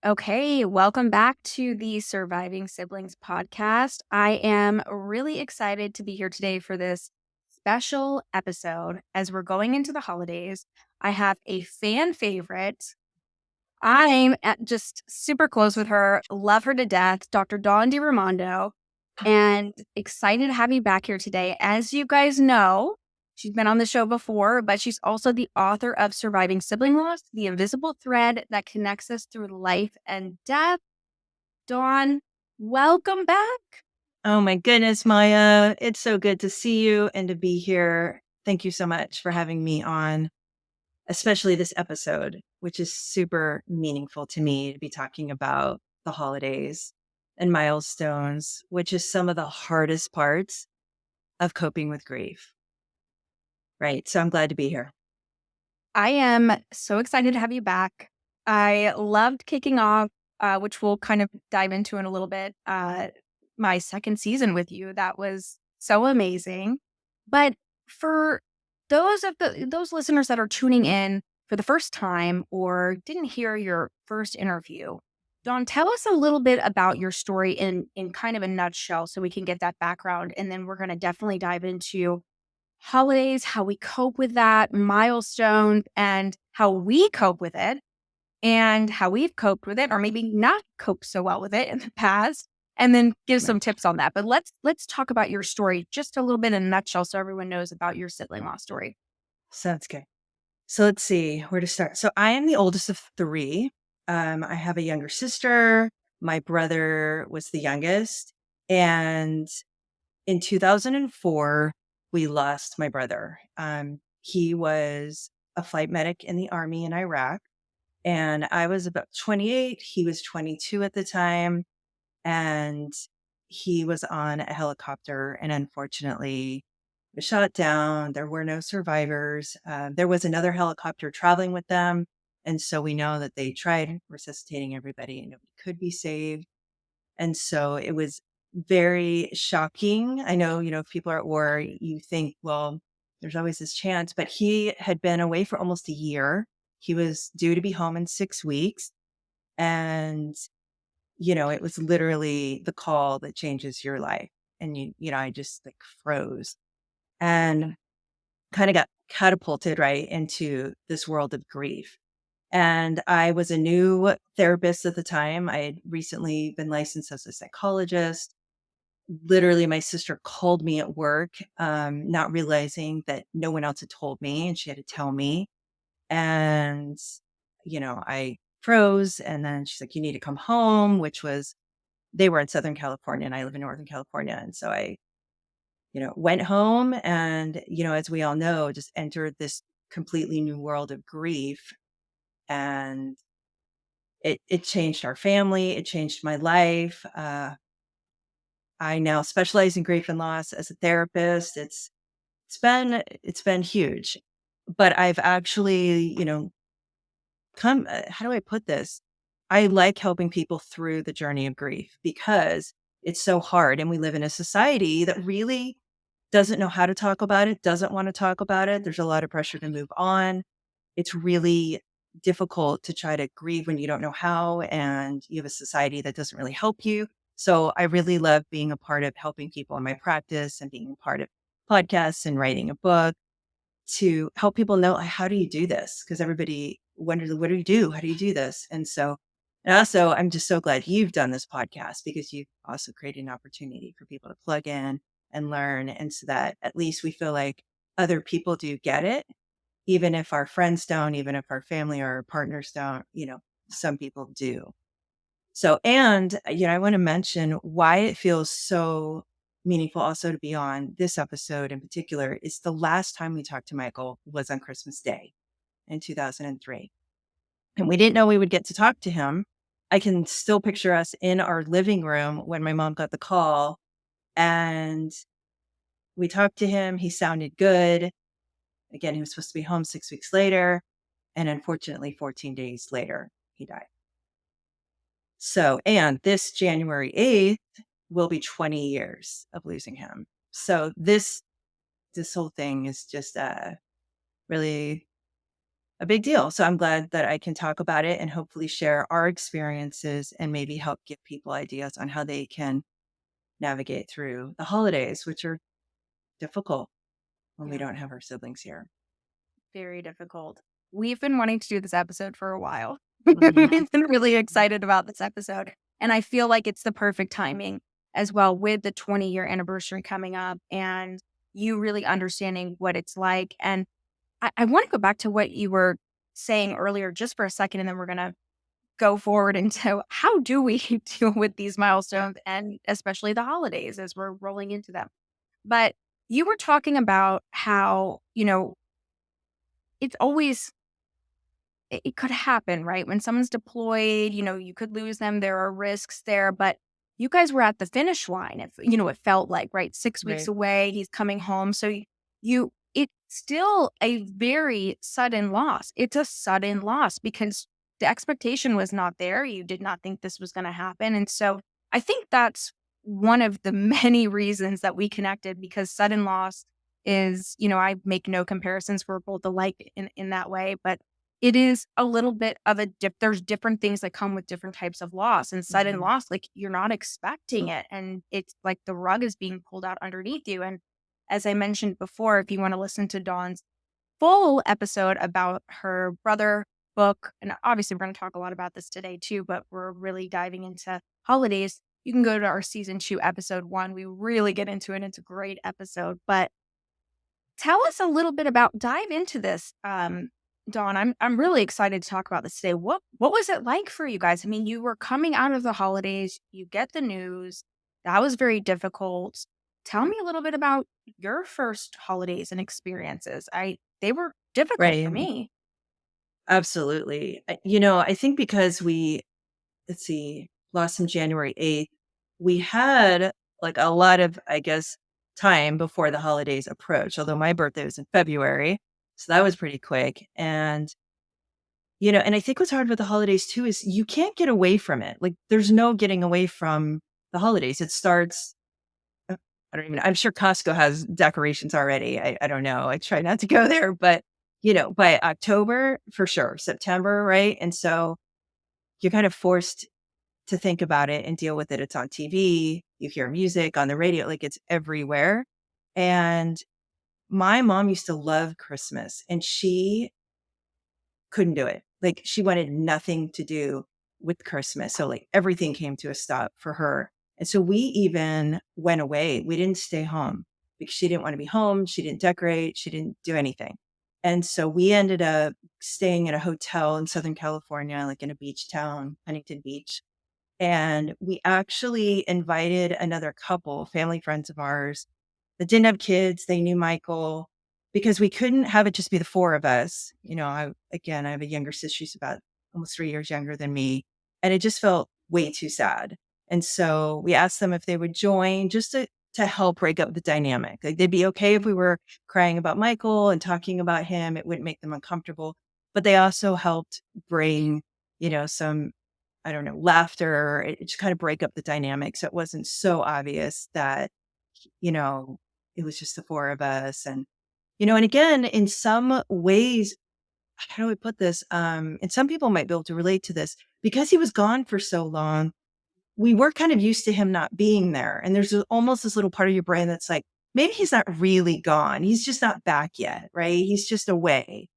Okay, welcome back to the Surviving Siblings podcast. I am really excited to be here today for this special episode as we're going into the holidays. I have a fan favorite. Just super close with her, love her to death, Dr. Dawn DiRaimondo, and excited to have you back here today. As you guys know, she's been on the show before, but she's also the author of Surviving Sibling Loss, the invisible thread that connects us through life and death. Dawn, welcome back. Oh my goodness, Maya. It's so good to see you and to be here. Thank you so much for having me on, especially this episode, which is super meaningful to me to be talking about the holidays and milestones, which is some of the hardest parts of coping with grief. Right. So I'm glad to be here. I am so excited to have you back. I loved kicking off, which we'll kind of dive into in a little bit, my second season with you. That was so amazing. But for those listeners that are tuning in for the first time or didn't hear your first interview, Dawn, tell us a little bit about your story in kind of a nutshell so we can get that background. And then we're going to definitely dive into holidays, how we cope with that, milestones, and how we cope with it, and how we've coped with it, or maybe not coped so well with it in the past, and then give some tips on that. But let's talk about your story just a little bit in a nutshell so everyone knows about your sibling loss story. Sounds good. So let's see where to start. So I am the oldest of three. I have a younger sister. My brother was the youngest. And in 2004, we lost my brother. He was a flight medic in the Army in Iraq. And I was about 28. He was 22 at the time. And he was on a helicopter and unfortunately was shot down. There were no survivors. There was another helicopter traveling with them. And so we know that they tried resuscitating everybody and nobody could be saved. And so it was very shocking. I know, if people are at war, you think, well, there's always this chance, but he had been away for almost a year. He was due to be home in 6 weeks. And, it was literally the call that changes your life. And, I just like froze and kind of got catapulted right into this world of grief. And I was a new therapist at the time. I had recently been licensed as a psychologist. Literally, my sister called me at work, not realizing that no one else had told me, and she had to tell me. And, I froze. And then she's like, you need to come home, which was, they were in Southern California and I live in Northern California. And so I, went home and, as we all know, just entered this completely new world of grief. And it changed our family. It changed my life. I now specialize in grief and loss as a therapist. It's been huge, but I've actually, how do I put this? I like helping people through the journey of grief because it's so hard. And we live in a society that really doesn't know how to talk about it, doesn't want to talk about it. There's a lot of pressure to move on. It's really difficult to try to grieve when you don't know how, and you have a society that doesn't really help you. So I really love being a part of helping people in my practice and being a part of podcasts and writing a book to help people know, like, how do you do this? Because everybody wonders, what do you do? How do you do this? And also, I'm just so glad you've done this podcast because you've also created an opportunity for people to plug in and learn. And so that at least we feel like other people do get it, even if our friends don't, even if our family or our partners don't, some people do. So, and, I want to mention why it feels so meaningful also to be on this episode in particular is the last time we talked to Michael was on Christmas Day in 2003. And we didn't know we would get to talk to him. I can still picture us in our living room when my mom got the call and we talked to him. He sounded good. Again, he was supposed to be home 6 weeks later. And unfortunately, 14 days later, he died. So, and this January 8th will be 20 years of losing him. So this whole thing is just really a big deal. So I'm glad that I can talk about it and hopefully share our experiences and maybe help give people ideas on how they can navigate through the holidays, which are difficult when we Yeah. don't have our siblings here. Very difficult. We've been wanting to do this episode for a while. Mhm. We've been really excited about this episode. And I feel like it's the perfect timing as well with the 20-year anniversary coming up and you really understanding what it's like. And I want to go back to what you were saying earlier just for a second, and then we're going to go forward into how do we deal with these milestones and especially the holidays as we're rolling into them. But you were talking about how, it's always it could happen, right? When someone's deployed, you could lose them. There are risks there, but you guys were at the finish line. It felt like, right? 6 weeks Right. away, he's coming home. So it's still a very sudden loss. It's a sudden loss because the expectation was not there. You did not think this was going to happen. And so I think that's one of the many reasons that we connected because sudden loss is, I make no comparisons. We're both alike in that way, but it is a little bit of there's different things that come with different types of loss and sudden Mhm. loss, like you're not expecting it. And it's like the rug is being pulled out underneath you. And as I mentioned before, if you want to listen to Dawn's full episode about her brother book, and obviously we're going to talk a lot about this today too, but we're really diving into holidays. You can go to our season 2, episode 1. We really get into it. It's a great episode. But tell us a little bit about dive into this, Dawn. I'm really excited to talk about this today. What was it like for you guys? I mean, you were coming out of the holidays, you get the news. That was very difficult. Tell me a little bit about your first holidays and experiences. They were difficult for Right. me. Absolutely. I think because let's see, lost him January 8th, we had like a lot of, I guess, time before the holidays approach, although my birthday was in February. So that was pretty quick. And I think what's hard with the holidays too is you can't get away from it. Like there's no getting away from the holidays. It starts, uh, I don't even, I'm sure Costco has decorations already. I don't know. I try not to go there, but by October for sure, September, right? And so you're kind of forced to think about it and deal with it. It's on TV, you hear music on the radio, like it's everywhere. And my mom used to love Christmas and she couldn't do it. Like she wanted nothing to do with Christmas. So like everything came to a stop for her. And so we even went away. We didn't stay home because she didn't want to be home. She didn't decorate. She didn't do anything. And so we ended up staying at a hotel in Southern California, like in a beach town, Huntington Beach. And we actually invited another couple, family friends of ours that didn't have kids. They knew Michael because we couldn't have it just be the four of us. I have a younger sister. She's about almost 3 years younger than me. And it just felt way too sad. And so we asked them if they would join just to help break up the dynamic. Like they'd be okay if we were crying about Michael and talking about him. It wouldn't make them uncomfortable. But they also helped bring, some I don't know, laughter, it just kind of break up the dynamic. So it wasn't so obvious that, you know, it was just the four of us. And again, in some ways, how do I put this? And some people might be able to relate to this because he was gone for so long. We were kind of used to him not being there. And there's almost this little part of your brain that's like, maybe he's not really gone. He's just not back yet, right? He's just away.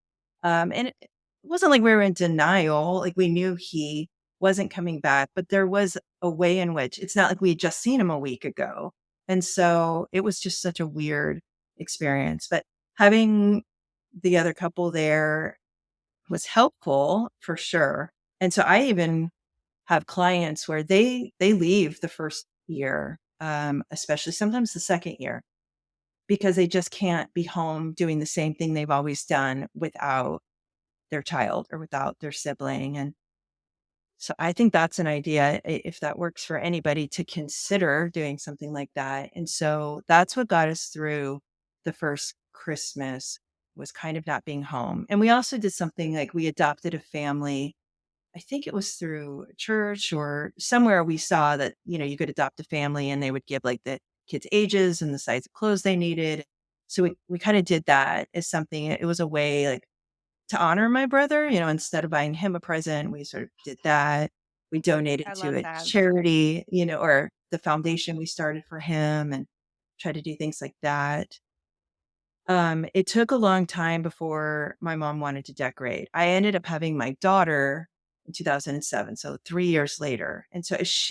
And it wasn't like we were in denial. Like we knew he wasn't coming back, but there was a way in which it's not like we had just seen him a week ago. And so it was just such a weird experience. But having the other couple there was helpful for sure. And so I even have clients where they leave the first year, especially sometimes the second year, because they just can't be home doing the same thing they've always done without their child or without their sibling. And so I think that's an idea if that works for anybody to consider doing something like that. And so that's what got us through the first Christmas was kind of not being home. And we also did something like we adopted a family. I think it was through a church or somewhere we saw that, you could adopt a family and they would give like the kids ages and the size of clothes they needed. So we kind of did that as something, it was a way like to honor my brother, instead of buying him a present, we sort of did that. We donated I to love a that. charity, or the foundation we started for him and try to do things like that. It took a long time before my mom wanted to decorate. I ended up having my daughter in 2007, so 3 years later. And so as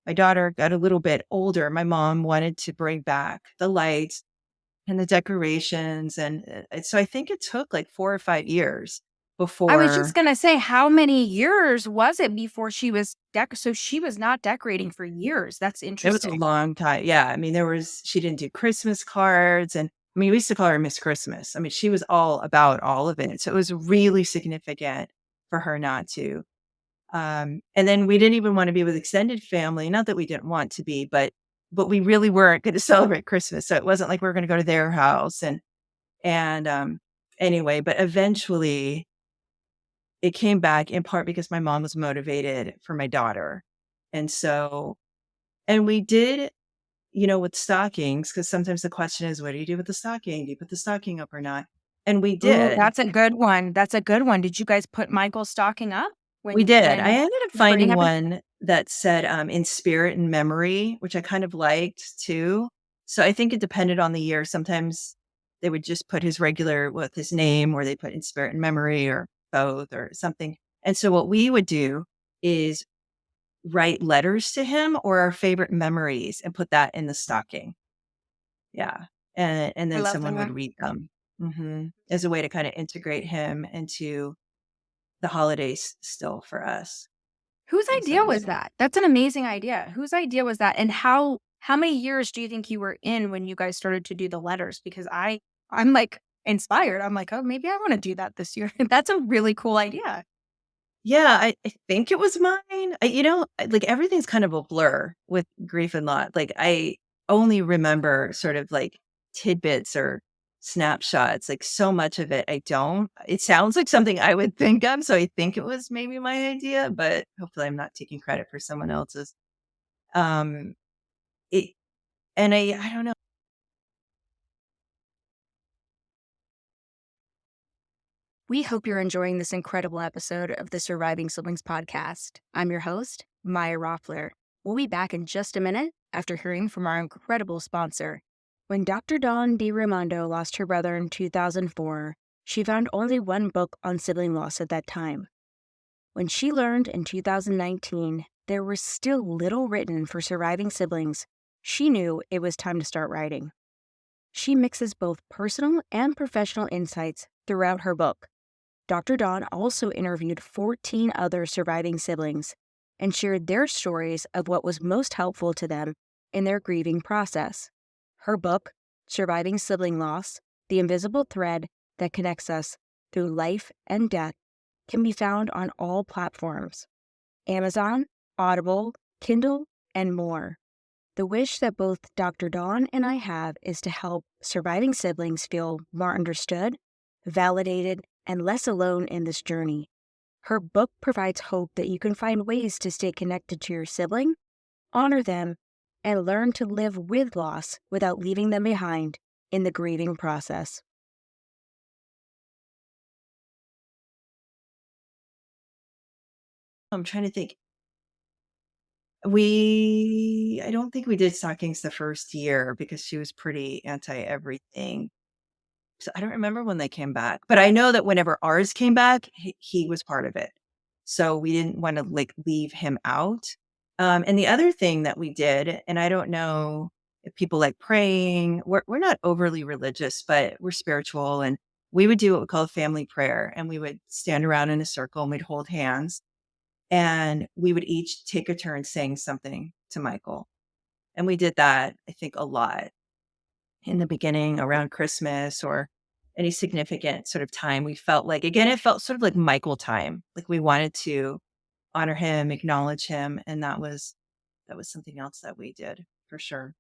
my daughter got a little bit older, my mom wanted to bring back the lights and the decorations, and, so I think it took like 4 or 5 years I was just before. gonna say, how many years was it before she was so she was not decorating for years. That's It was a interesting. long time. Yeah, I mean, she didn't do Christmas cards, and I mean, we used to call her Miss Christmas. I mean, she was all about all of it, so it was really significant for her not to. And then we didn't even wanna be with extended family, not that we didn't want to be, but we really weren't gonna celebrate Christmas, so it wasn't like we were gonna go to their house, and anyway, but eventually it came back in part because my mom was motivated for my daughter, and so and we did, with stockings, because sometimes the question is, "What do you do with the stocking? Do you put the stocking up or not?" And we Ooh, did. that's a good one. That's a good one. Did you guys put Michael's stocking up We when did. I ended up the party finding happened? one that said, "In spirit and memory," which I kind of liked too. So I think it depended on the year. Sometimes they would just put his regular with his name, or they put "in spirit and memory," or both, or something. And so what we would do is write letters to him or our favorite memories and put that in the stocking. Yeah. And I then love someone would that. read them, as a way to kind of integrate him into the holidays still for us. Whose And so idea it was was that? That's an amazing idea. Whose idea was that? And how many years do you think you were in when you guys started to do the letters? Because I'm like inspired. I'm like, oh, maybe I want to do that this year. That's a really cool idea. Yeah, I think it was mine. Like, everything's kind of a blur with grief and loss. Like, I only remember sort of like tidbits or snapshots. Like, so much of it I don't. It sounds like something I would think of, so I think it was maybe my idea, but hopefully I'm not taking credit for someone else's. Um, it and I don't know. We hope you're enjoying this incredible episode of the Surviving Siblings podcast. I'm your host, Maya Roffler. We'll be back in just a minute after hearing from our incredible sponsor. When Dr. Dawn DiRaimondo lost her brother in 2004, she found only one book on sibling loss at that time. When she learned in 2019 there was still little written for surviving siblings, she knew it was time to start writing. She mixes both personal and professional insights throughout her book. Dr. Dawn also interviewed 14 other surviving siblings and shared their stories of what was most helpful to them in their grieving process. Her book, Surviving Sibling Loss: The Invisible Thread That Connects Us Through Life and Death, can be found on all platforms: Amazon, Audible, Kindle, and more. The wish that both Dr. Dawn and I have is to help surviving siblings feel more understood, validated, and less alone in this journey. Her book provides hope that you can find ways to stay connected to your sibling, honor them, and learn to live with loss without leaving them behind in the grieving process. I'm trying to think. I don't think we did stockings the first year because she was pretty anti everything. So I don't remember when they came back, but I know that whenever ours came back, he was part of it. So we didn't want to like leave him out. And the other thing that we did, and I don't know if people like praying, we're not overly religious, but we're spiritual. And we would do what we call a family prayer. And we would stand around in a circle and we'd hold hands. And we would each take a turn saying something to Michael. And we did that, I think, a lot in the beginning around Christmas or any significant sort of time. We felt like, again, it felt sort of like Michael time. Like we wanted to honor him, acknowledge him. And that was something else that we did for sure.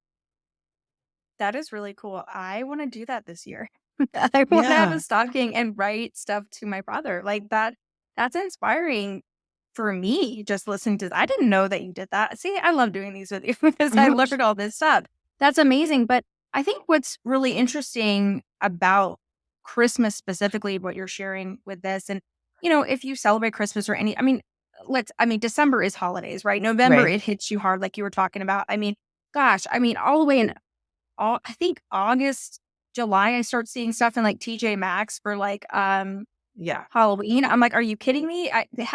That is really cool. I want to do that this year. I want to have a Yeah. stocking and write stuff to my brother. Like that, that's inspiring for me just listening to I didn't know that you did that. See, I love doing these with you because I Mhm. learned all this stuff. That's amazing. But I think what's really interesting about Christmas specifically, what you're sharing with this. And, if you celebrate Christmas or December is holidays, right? November, Right. it hits you hard, like you were talking about. Gosh, all the way in I think August, July, I start seeing stuff in like TJ Maxx for like Yeah. Halloween. I'm like, "Are you kidding me?"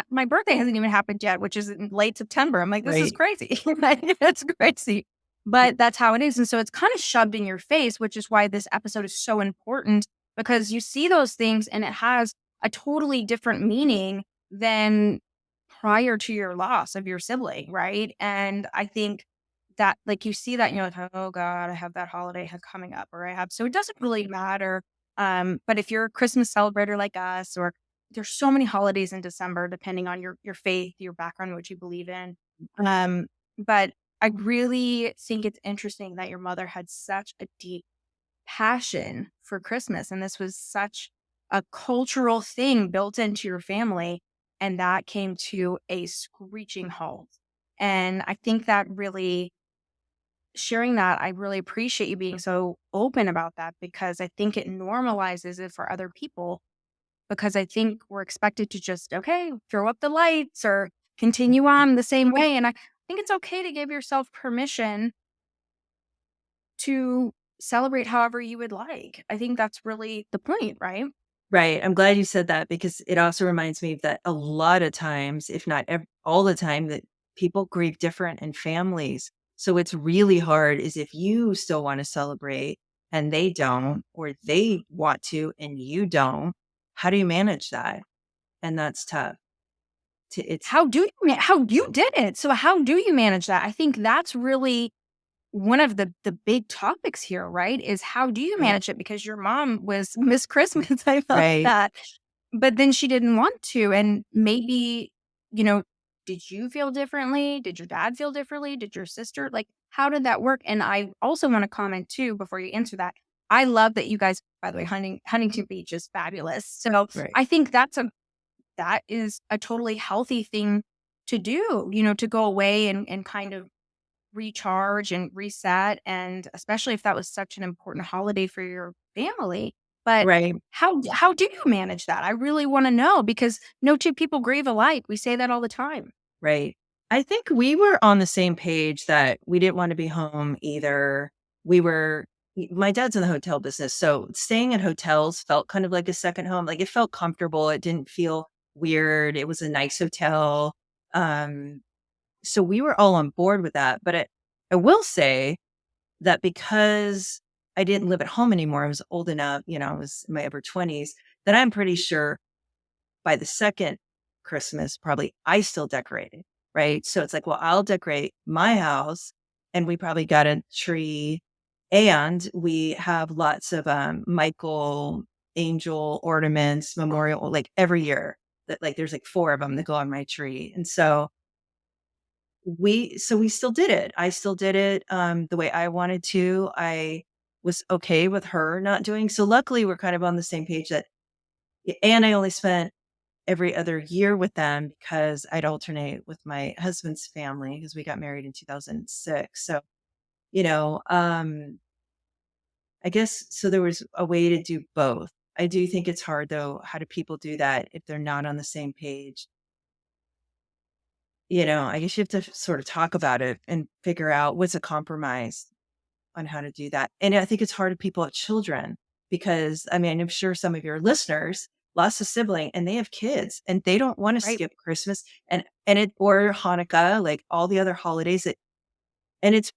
My birthday hasn't even happened yet, which is in late September. I'm like, "This is Right. crazy." It's crazy. But that's how it is, and so it's kinda shoved in your face, which is why this episode is so important because you see those things and it has a totally different meaning than prior to your loss of your sibling, right? And I think that, like, you see that and you're like, "Oh god, I have that holiday coming up," or I have so it doesn't really matter. But if you're a Christmas celebrator like us, or there's so many holidays in December, depending on your faith, your background, what you believe in. Um, but I really think it's interesting that your mother had such a deep passion for Christmas, and this was such a cultural thing built into your family, and that came to a screeching halt. And I think that really sharing that, I really appreciate you being so open about that because I think it normalizes it for other people. Because I think we're expected to just, okay, throw up the lights or continue on the same way. And I think it's okay to give yourself permission to celebrate however you would like. I think that's really the point, right? Right. I'm glad you said that because it also reminds me that a lot of times, if not all the time, that people grieve different in families. So it's really hard is if you still want to celebrate and they don't, or they want to and you don't, how do you manage that? And that's tough. It's How you did it? So how do you manage that? I think that's really one of the big topics here, right? Is how do you right. manage it? Because your mom was Miss Christmas, I love Right. that. But then she didn't want to, and maybe, you know, did you feel differently? Did your dad feel differently? Did your sister? Like, how did that work? And I also want to comment too before you answer that. I love that you guys, by the way, Huntington Beach is fabulous. So Right. I think that is a totally healthy thing to do, to go away and kind of recharge and reset, and especially if that was such an important holiday for your family. But Right. how do you manage that? I really wanna know because no two people grieve alike. We say that all the time. Right. I think we were on the same page that we didn't want to be home either. We were my dad's in the hotel business, so staying at hotels felt kind of like a second home. Like it felt comfortable. It didn't feel weird. It was a nice hotel. Um, so we were all on board with that. But I will say that because I didn't live at home anymore, I was old enough, I was in my upper 20s, that I'm pretty sure by the second Christmas, probably I still decorated, right? So it's like, well, I'll decorate my house and we probably got a tree and we have lots of Michael angel ornaments, memorial, like every year that like there's like four of them that go on my tree. And so we still did it. I still did it the way I wanted to. I was okay with her not doing. So luckily we're kind of on the same page that and I only spent every other year with them because I'd alternate with my husband's family because we got married in 2006. So, you know, um, I guess so there was a way to do both. I do think it's hard though. How do people do that if they're not on the same page? I guess you have to sort of talk about it and figure out what's a compromise on how to do that. And I think it's hard to people at children because I mean, I'm sure some of your listeners lost a sibling and they have kids and they don't want to Right. skip Christmas and it or Hanukkah, like all the other holidays and it's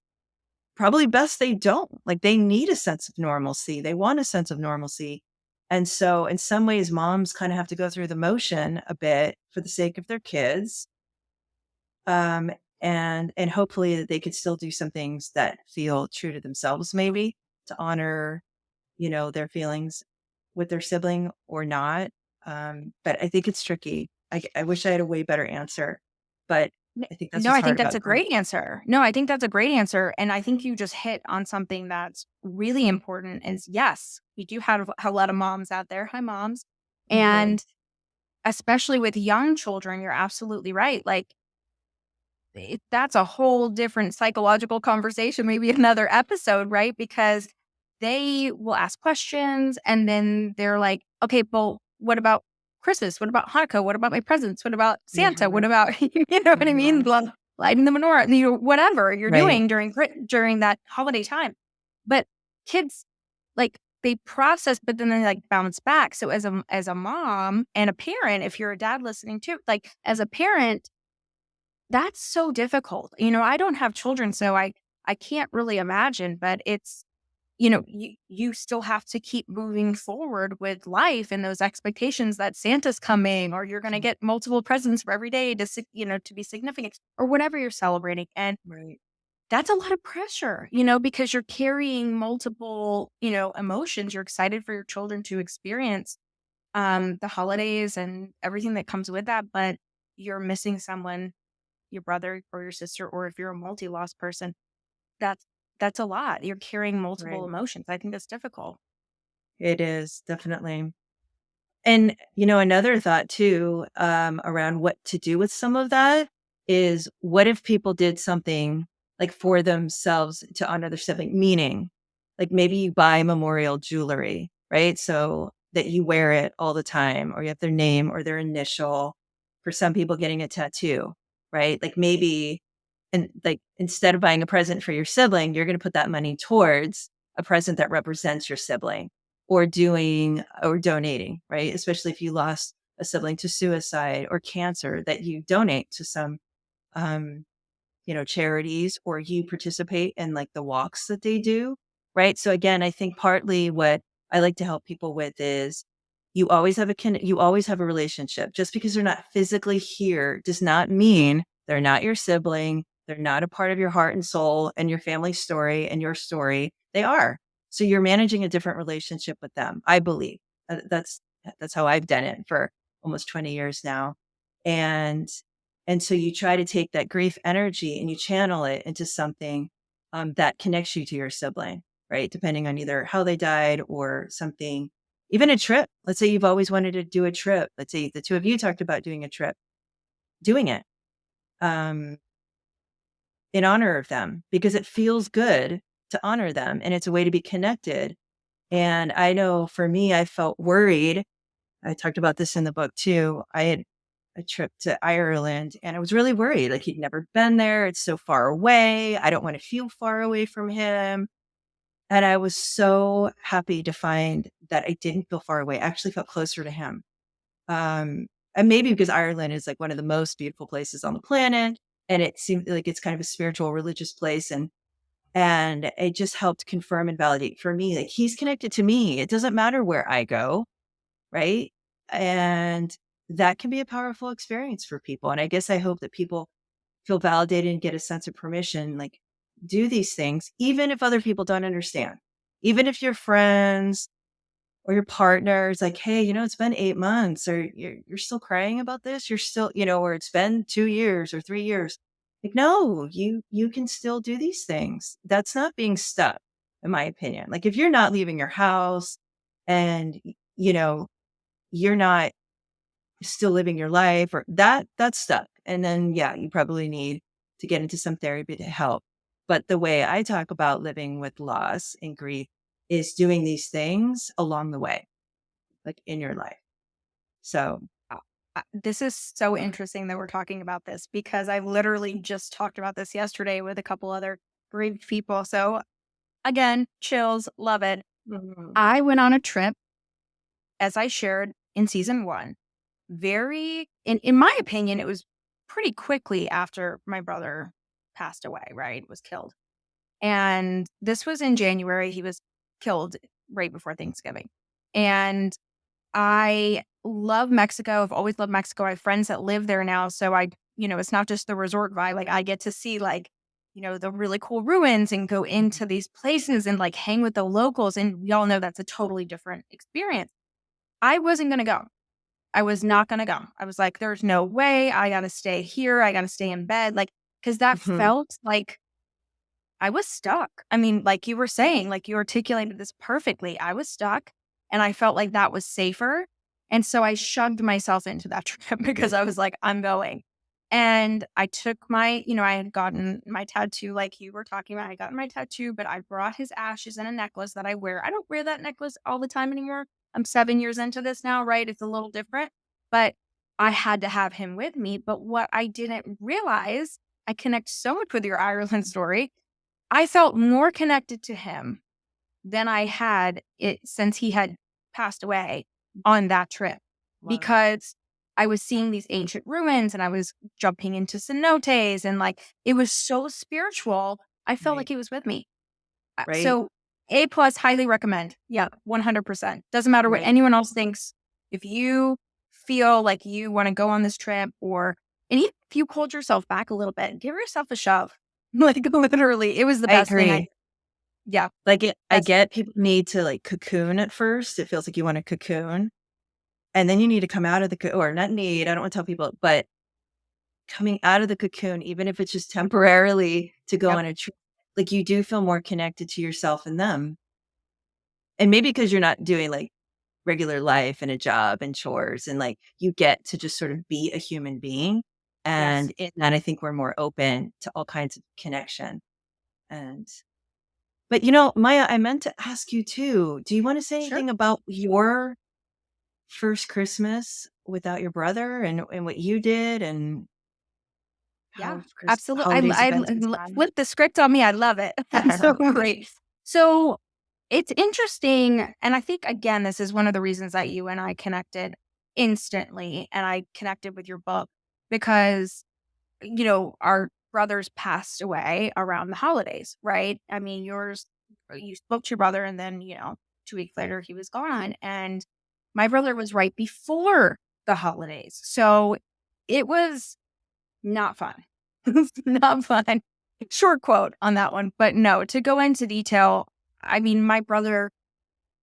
probably best they don't. Like they need a sense of normalcy. They want a sense of normalcy. And so in some ways moms kind of have to go through the motion a bit for the sake of their kids. Um and hopefully that they could still do some things that feel true to themselves maybe to honor their feelings with their sibling or not. But I think it's tricky. I wish I had a way better answer, but N I think that's No, what's I think hard that's about a growing. great answer. No, I think that's a great answer, and I think you just hit on something that's really important is, yes, we do have a lot of moms out there. Hi, moms. Mhm. And especially with young children, you're absolutely right. Like, that's a whole different psychological conversation, maybe another episode, right? Because they will ask questions and then they're like, okay, well, what about Christmas? What about Hanukkah? What about my presents? What about Santa? Mhm, What about, you know what I mean? mhm. Lighting the menorah, whatever you're Right. doing during that holiday time. But kids, like, they process, but then they like bounce back. So as a mom and a parent, if you're a dad listening too, like as a parent, that's so difficult. I don't have children, so I can't really imagine, but it's, you still have to keep moving forward with life and those expectations that Santa's coming or you're going to Mhm. get multiple presents for every day to be significant or whatever you're celebrating. And Right. that's a lot of pressure, because you're carrying multiple, emotions. You're excited for your children to experience the holidays and everything that comes with that, but you're missing someone, your brother or your sister, or if you're a multi-loss person, that's that's a lot. You're carrying multiple Right. emotions. I think that's difficult. It is, definitely. And, another thought too, around what to do with some of that is what if people did something like for themselves to honor their sibling? Meaning, like maybe you buy memorial jewelry, right? So that you wear it all the time, or you have their name or their initial. For some people, getting a tattoo, right? Like maybe, and like instead of buying a present for your sibling, you're going to put that money towards a present that represents your sibling or doing or donating, right? Especially if you lost a sibling to suicide or cancer, that you donate to some, um, charities or you participate in like the walks that they do, right? So again, I think partly what I like to help people with is you always have a relationship. Just because they're not physically here does not mean they're not your sibling. They're not a part of your heart and soul and your family story and your story. They are. So you're managing a different relationship with them, I believe. That's how I've done it for almost 20 years now. And so you try to take that grief energy and you channel it into something that connects you to your sibling, right? Depending on either how they died or something, even a trip. Let's say you've always wanted to do a trip. Let's say the two of you talked about doing a trip, doing it um, in honor of them because it feels good to honor them and it's a way to be connected. And I know for me, I felt worried. I talked about this in the book too. I had a trip to Ireland and I was really worried. Like he'd never been there. It's so far away. I don't want to feel far away from him. And I was so happy to find that I didn't feel far away. I actually felt closer to him. And maybe because Ireland is like one of the most beautiful places on the planet. And it seemed like it's kind of a spiritual, religious place. And it just helped confirm and validate for me, like he's connected to me. It doesn't matter where I go, right? And that can be a powerful experience for people. And I guess I hope that people feel validated and get a sense of permission, like do these things, even if other people don't understand. Even if your friends or your partner is like, hey, it's been 8 months, or you're still crying about this, you're still, or it's been 2 years or 3 years. Like, no, you can still do these things. That's not being stuck, in my opinion. Like if you're not leaving your house and you're not still living your life or that's stuck. And then, yeah, you probably need to get into some therapy to help. But the way I talk about living with loss and grief is doing these things along the way, like in your life. So, Uh, This is so interesting that we're talking about this because I literally just talked about this yesterday with a couple other bereaved people. So again, chills, love it. mhm, I went on a trip, as I shared in season one, in my opinion, it was pretty quickly after my brother passed away, right? Was killed. And this was in January. He was killed right before Thanksgiving. And I love Mexico. I've always loved Mexico. I have friends that live there now. So it's not just the resort vibe. Like I get to see the really cool ruins and go into these places and like hang with the locals. And we all know that's a totally different experience. I wasn't going to go. I was not going to go. I was like, there's no way. I got to stay here. I got to stay in bed. Like, cause that mhm, felt like I was stuck. I mean, like you were saying, like you articulated this perfectly. I was stuck and I felt like that was safer. And so I shoved myself into that trip because I was like, I'm going. And I took I had gotten my tattoo like you were talking about. I got my tattoo, but I brought his ashes in a necklace that I wear. I don't wear that necklace all the time anymore. I'm 7 years into this now, right? It's a little different, but I had to have him with me. But what I didn't realize, I connect so much with your Ireland story. I felt more connected to him than I had it since he had passed away on that trip Wow. because I was seeing these ancient ruins and I was jumping into cenotes and like it was so spiritual. I felt like Right. he was with me. Right. So A plus, highly recommend. Yeah, 100%. Doesn't matter what Right. anyone else thinks. If you feel like you want to go on this trip and even if you hold yourself back a little bit, give yourself a shove. Like literally, it was the I best thing agree. yeah, Like, I best. get people need to, like, cocoon at first. It feels like you wanna cocoon, and then you need to come out of the or not need, I don't wanna tell people, but coming out of the cocoon, even if it's just temporarily to go Yep, on a trip, like, you do feel more connected to yourself and them. And maybe because 'cause you're not doing, like, regular life and a job and chores and, like, you get to just sort of be a human being, yes. and in that, I think we're more open to all kinds of connection, and but, Maya, I meant to ask you too, do you wanna say Sure. anything about your first Christmas without your brother and what you did and Yeah, how absolutely. holidays have been since then? Flip the script on me. I love it. That's so great. So it's interesting. And I think, again, this is one of the reasons that you and I connected instantly. And I connected with your book because, our brothers passed away around the holidays, right? I mean, you spoke to your brother and then, 2 weeks later he was gone. And my brother was right before the holidays. So it was not fun. It's not fun. Short quote on that one, but no, to go into detail, I mean, my brother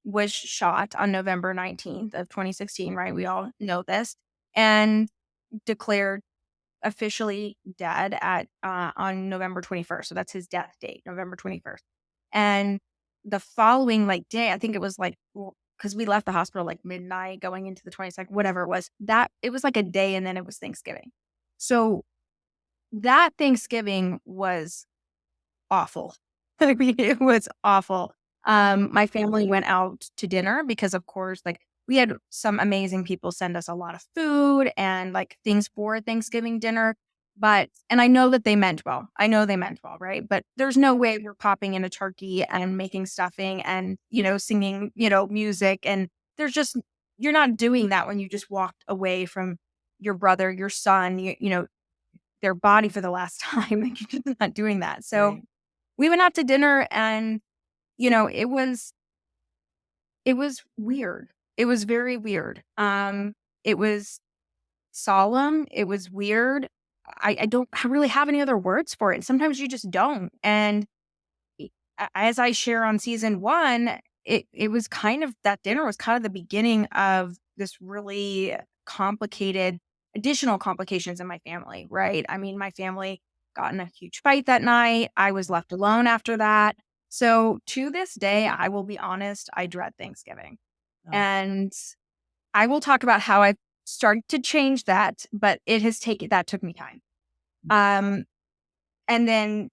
was shot on November 19th of 2016, right? We all know this, and declared officially dead on November 21st. So that's his death date, November 21st. And the following day, I think it was because we left the hospital like midnight going into the 22nd, whatever it was, that it was like a day and then it was Thanksgiving. So that Thanksgiving was awful. I mean, it was awful. My family went out to dinner because, of course, we had some amazing people send us a lot of food and things for Thanksgiving dinner. And I know that they meant well. I know they meant well, right? But there's no way we're popping in a turkey and making stuffing and, singing, music. And you're not doing that when you just walked away from your brother, your son, their body for the last time. You're just not doing that. So Right. we went out to dinner and, it was weird. It was very weird. It was solemn. It was weird. I don't really have any other words for it. Sometimes you just don't. And as I share on season 1, it was kind of that dinner was kind of the beginning of this really complicated additional complications in my family, right? I mean, my family got in a huge fight that night. I was left alone after that. So to this day, I will be honest, I dread Thanksgiving. Oh, And I will talk about how I've started to change that, but that took me time. Um, and then,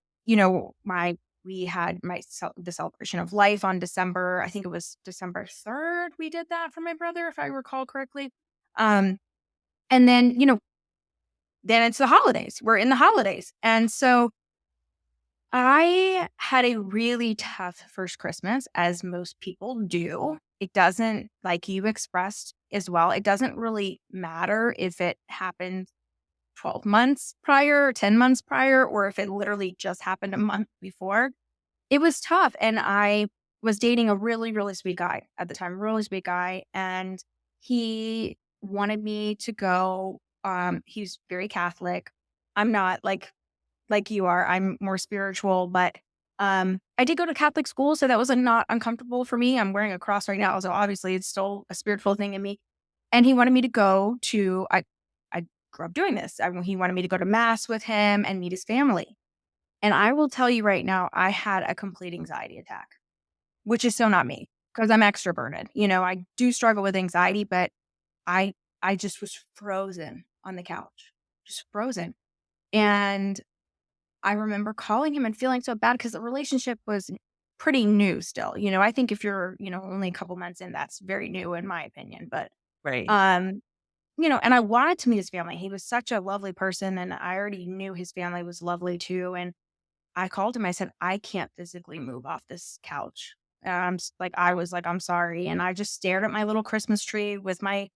we had the celebration of life on December, I think it was December 3rd, we did that for my brother, if I recall correctly. Um, and then it's the holidays. We're in the holidays. And so I had a really tough first Christmas, as most people do. It doesn't, like you expressed as well, it doesn't really matter if it happened 12 months prior, 10 months prior, or if it literally just happened a month before. It was tough, and I was dating a really, really sweet guy at the time, really sweet guy, and he wanted me to go, he's very Catholic. I'm not like you are, I'm more spiritual, but, I did go to Catholic school, so that was, not uncomfortable for me. I'm wearing a cross right now, so obviously it's still a spiritual thing in me, and he wanted me to go to I grew up doing this. He wanted me to go to mass with him and meet his family. And I will tell you right now, I had a complete anxiety attack, which is so not me because I'm extroverted. I do struggle with anxiety, but I I just was frozen on the couch, just frozen. And I remember calling him and feeling so bad because the relationship was pretty new still. I think if you're, only a couple months in, that's very new in my opinion. But, Right. um, and I wanted to meet his family. He was such a lovely person and I already knew his family was lovely too. And I called him. I said, I can't physically move off this couch. I was like, I'm sorry. And I just stared at my little Christmas tree with my,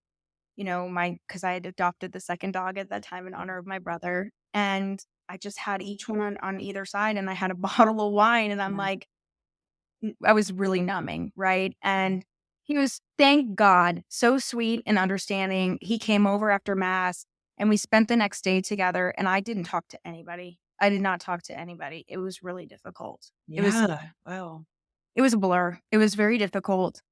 because I had adopted the second dog at that time in honor of my brother. And I just had each one on either side and I had a bottle of wine. And I'm Yeah. like, I was really numbing. Right. And he was, thank God, so sweet and understanding. He came over after mass and we spent the next day together. And I didn't talk to anybody. I did not talk to anybody. It was really difficult. It was Yeah. Wow. it was a blur. It was very difficult.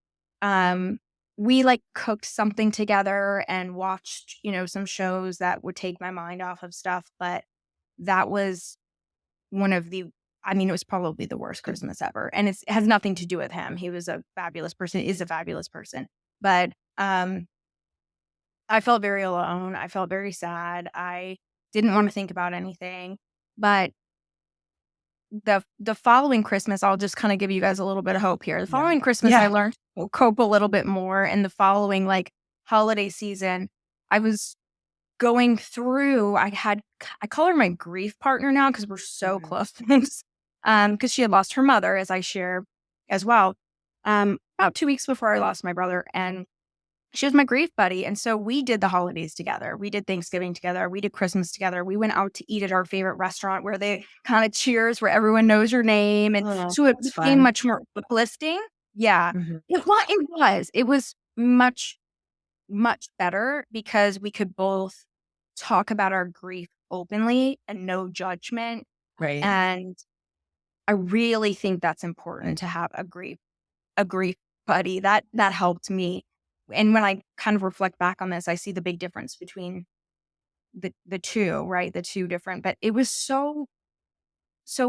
Um, we, cooked something together and watched, some shows that would take my mind off of stuff, but that was one of the it was probably the worst Christmas ever, and it has nothing to do with him. He was a fabulous person, is a fabulous person, but, I felt very alone. I felt very sad. I didn't wanna think about anything, but the following Christmas, I'll just kinda give you guys a little bit of hope here. The Yeah. following Christmas, I Yeah. learned to cope a little bit more, and the following, holiday season, I was going through I call her my grief partner now because 'cause we're so Mhm. close, because she had lost her mother, as I share as well, about 2 weeks before I lost my brother, and she was my grief buddy, and so we did the holidays together. We did Thanksgiving together, we did Christmas together, we went out to eat at our favorite restaurant where they kinda cheers, where everyone knows your name, and Oh, so it that's became fun. much more uplifting. Yeah. Mhm. It was much, much better because we could both talk about our grief openly and no judgment, Right. and I really think that's important to have a grief buddy. That helped me. And when I kind of reflect back on this, I see the big difference between the two, right? The two different, but it was so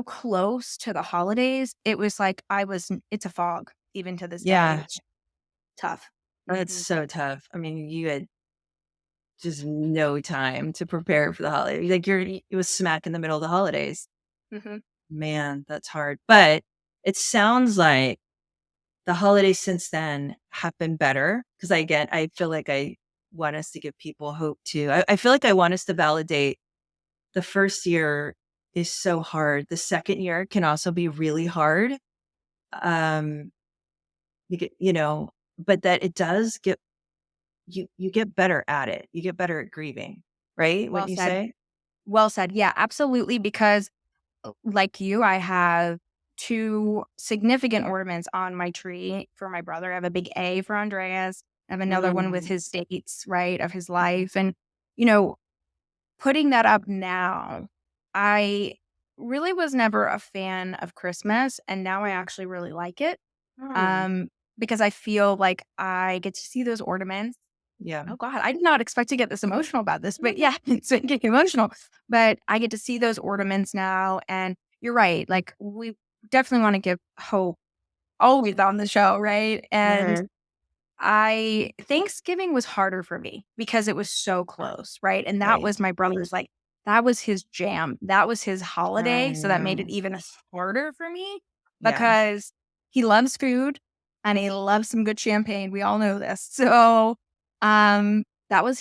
close to the holidays. It was like it's a fog even to this day. Yeah. It's tough. That's Mhm. so tough. I mean, you had just no time to prepare for the holiday. Like it was smack in the middle of the holidays. Mhm. Man, that's hard. But it sounds like the holidays since then have been better because I feel like I want us to give people hope too. I feel like I want us to validate the first year is so hard. The second year can also be really hard. Um, but that it does get you get better at it. You get better at grieving, right? Well Wouldn't you said. say? Well said. Yeah, absolutely. Because like you, I have two significant ornaments on my tree for my brother. I have a big A for Andreas. I have another one with Mm, his dates, right, of his life. And, you know, putting that up now, I really was never a fan of Christmas. And now I actually really like it. mm, Um, because I feel like I get to see those ornaments. yeah. Oh god, I did not expect to get this emotional about this, but yeah, it's getting emotional. But I get to see those ornaments now, and you're right. Like we definitely want to give hope always on the show, right? And Sure. I Thanksgiving was harder for me because it was so close, right? And that Right. was my brother's that was his jam. That was his holiday, so that made it Um, even harder for me yeah. because he loves food and he loves some good champagne. We all know this. So, that was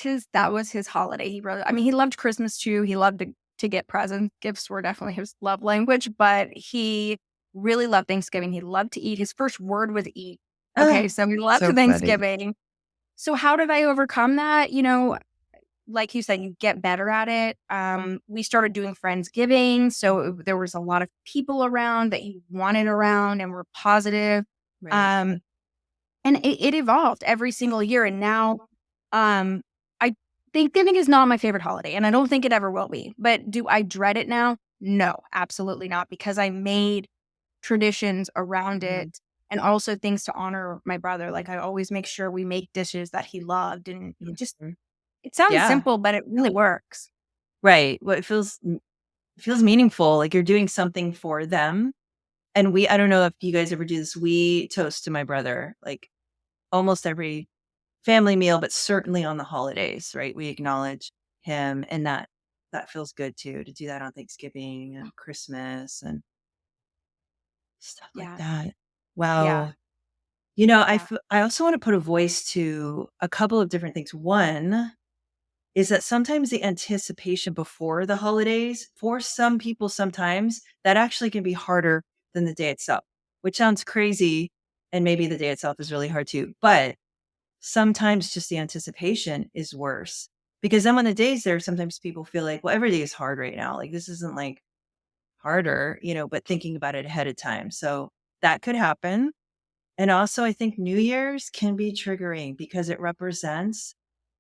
his holiday. He loved Christmas too. He loved to get presents. Gifts were definitely his love language, but he really loved Thanksgiving. He loved to eat. His first word was eat. Okay, Ah, so we loved so funny. Thanksgiving. So how did I overcome that? Like you said, you get better at it. We started doing Friendsgiving, so there was a lot of people around that you wanted around and were positive. Right. Um, and it evolved every single year. And now, I Thanksgiving is not my favorite holiday, and I don't think it ever will be. But do I dread it now? No, absolutely not, because I made traditions around Mhm. it and also things to honor my brother. Like, I always make sure we make dishes that he loved, and Mhm. it sounds Yeah. simple, but it really works. Right. Well, it feels meaningful. Like you're doing something for them. And I don't know if you guys ever do this. We toast to my brother, like almost every family meal, but certainly on the holidays, right? We acknowledge him and that. that feels good too, to do that on Thanksgiving and Christmas and stuff like Yeah. that. Yeah. Wow. Yeah. I also want to put a voice to a couple of different things. One is that sometimes the anticipation before the holidays, for some people, sometimes that actually can be harder than the day itself, which sounds crazy. And maybe the day itself is really hard too. But sometimes just the anticipation is worse because then when the day's there, sometimes people feel like, well, every day is hard right now. Like this isn't like harder, but thinking about it ahead of time. So that could happen. And also, I think New Year's can be triggering because it represents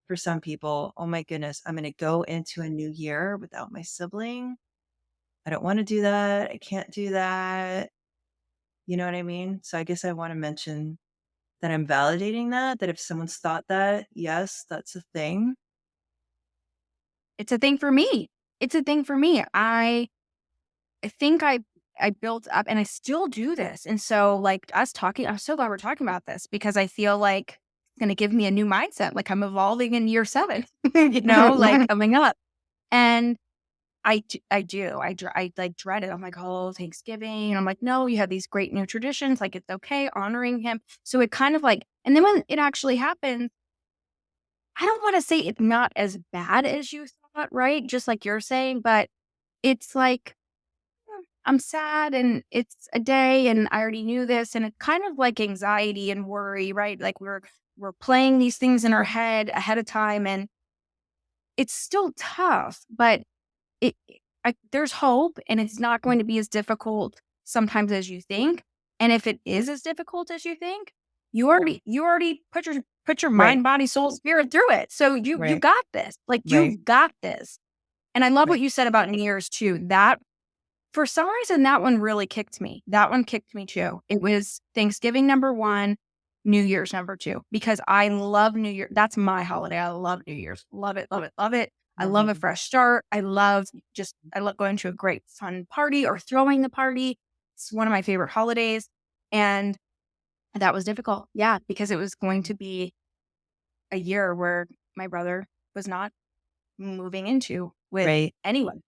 for some people, oh my goodness, I'm going to go into a new year without my sibling. I don't want to do that. I can't do that. You know what I mean? So I guess I want to mention that I'm validating that if someone's thought that, yes, that's a thing. It's a thing for me. It's a thing for me. I think I built up and I still do this. And so like us talking, I'm so glad we're talking about this because I feel like it's gonna give me a new mindset. Like I'm evolving in year 7, like coming up. And I do. I like dread it. I'm like, oh, Thanksgiving. And I'm like, no, you have these great new traditions. Like it's okay honoring him. So it kind of like, and then when it actually happens, I don't want to say it's not as bad as you thought, right? Just like you're saying, but it's like I'm sad and it's a day and I already knew this and it's kind of like anxiety and worry, right? Like we're playing these things in our head ahead of time and it's still tough, but there's hope and it's not going to be as difficult sometimes as you think. And if it is as difficult as you think, you already put your Right, mind, body, soul, spirit through it. So you right, got this. Like right, you've got this. And I love right. what you said about New Year's too. That for some reason, that one really kicked me. That one kicked me too. It was Thanksgiving number 1, New Year's number 2, because I love New Year. That's my holiday. I love New Year's. Love it, love it, love it. I love a Mhm. fresh start. I love going to a great fun party or throwing the party. It's one of my favorite holidays. And that was difficult. Yeah, because it was going to be a year where my brother was not moving into with Right. anyone.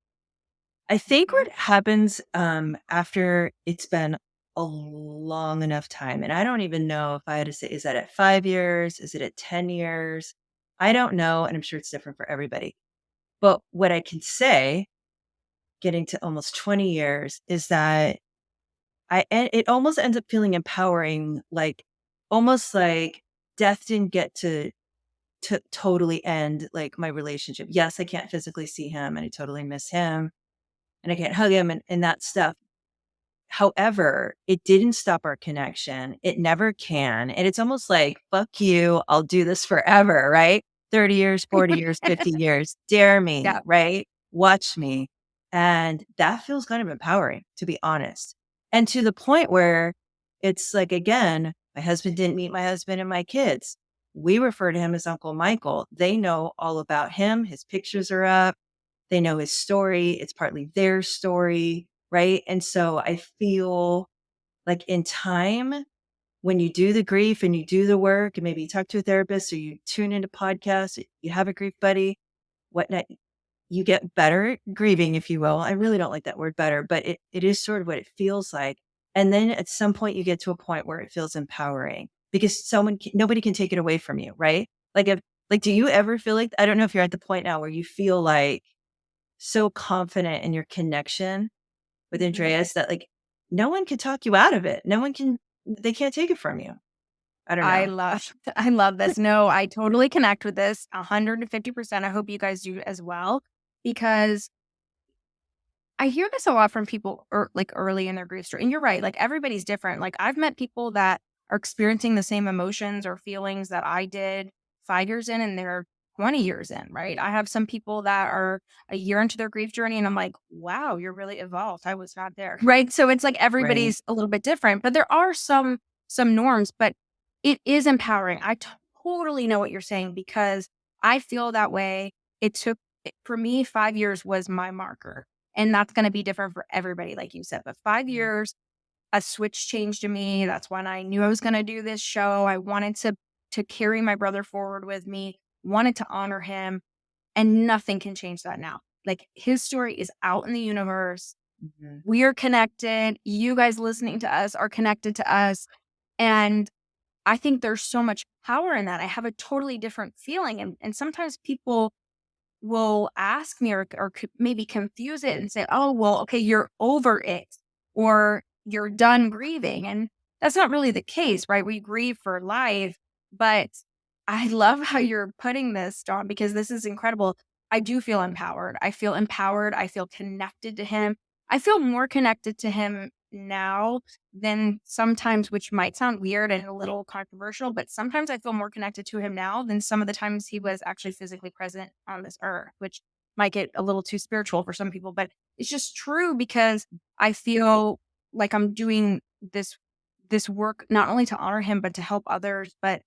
I think Mhm. what happens, after it's been a long enough time, and I don't even know if I had to say, is that at 5 years? Is it at 10 years? I don't know, and I'm sure it's different for everybody. But what I can say, getting to almost 20 years, is that it almost ends up feeling empowering, like, almost like death didn't get to totally end, like, my relationship. Yes, I can't physically see him, and I totally miss him, and I can't hug him and that stuff. However, it didn't stop our connection. It never can. And it's almost like, fuck you. I'll do this forever, right? 30 years, 40 years, 50 years. Dare me, Yeah. right? Watch me. And that feels kind of empowering, to be honest. And to the point where it's like, again, my husband didn't meet my husband and my kids. We refer to him as Uncle Michael. They know all about him. His pictures are up. They know his story. It's partly their story, right? And so I feel like in time, when you do the grief and you do the work and maybe you talk to a therapist or you tune into podcasts, you have a grief buddy, whatnot, you get better at grieving, if you will. I really don't like that word better, but it is sort of what it feels like. And then at some point you get to a point where it feels empowering because nobody can take it away from you, right? Like, do you ever feel like, I don't know if you're at the point now where you feel like so confident in your connection with Mhm. Andreas that like no one can talk you out of it. They can't take it from you. I don't I know. love I love this. No, I totally connect with this 150%. I hope you guys do as well because I hear this a lot from people like early in their grief story. And you're right, like everybody's different. Like I've met people that are experiencing the same emotions or feelings that I did 5 years in and they're 20 years in, right? I have some people that are a year into their grief journey and I'm like, wow, you're really evolved. I was not there. Right. So it's like Right. everybody's a little bit different, but there are some norms, but it is empowering. Totally know what you're saying because I feel that way. For me, 5 years was my marker and that's gonna be different for everybody, like you said, but 5 Mhm. years, a switch changed in me. That's when I knew I was gonna do this show. I wanted to carry my brother forward with me, wanted to honor him, and nothing can change that now. Like his story is out in the universe. Mhm. We're connected. You guys listening to us are connected to us. And I think there's so much power in that. I have a totally different feeling. And sometimes people will ask me or maybe confuse it and say, "Oh, well, okay, you're over it or you're done grieving." And that's not really the case, right? We grieve for life, but I love how you're putting this, Dawn, because this is incredible. I do feel empowered. I feel empowered. I feel connected to him. I feel more connected to him now than sometimes, which might sound weird and a little controversial, but sometimes I feel more connected to him now than some of the times he was actually physically present on this earth, which might get a little too spiritual for some people, but it's just true because I feel like I'm doing this work not only to honor him but to help others. But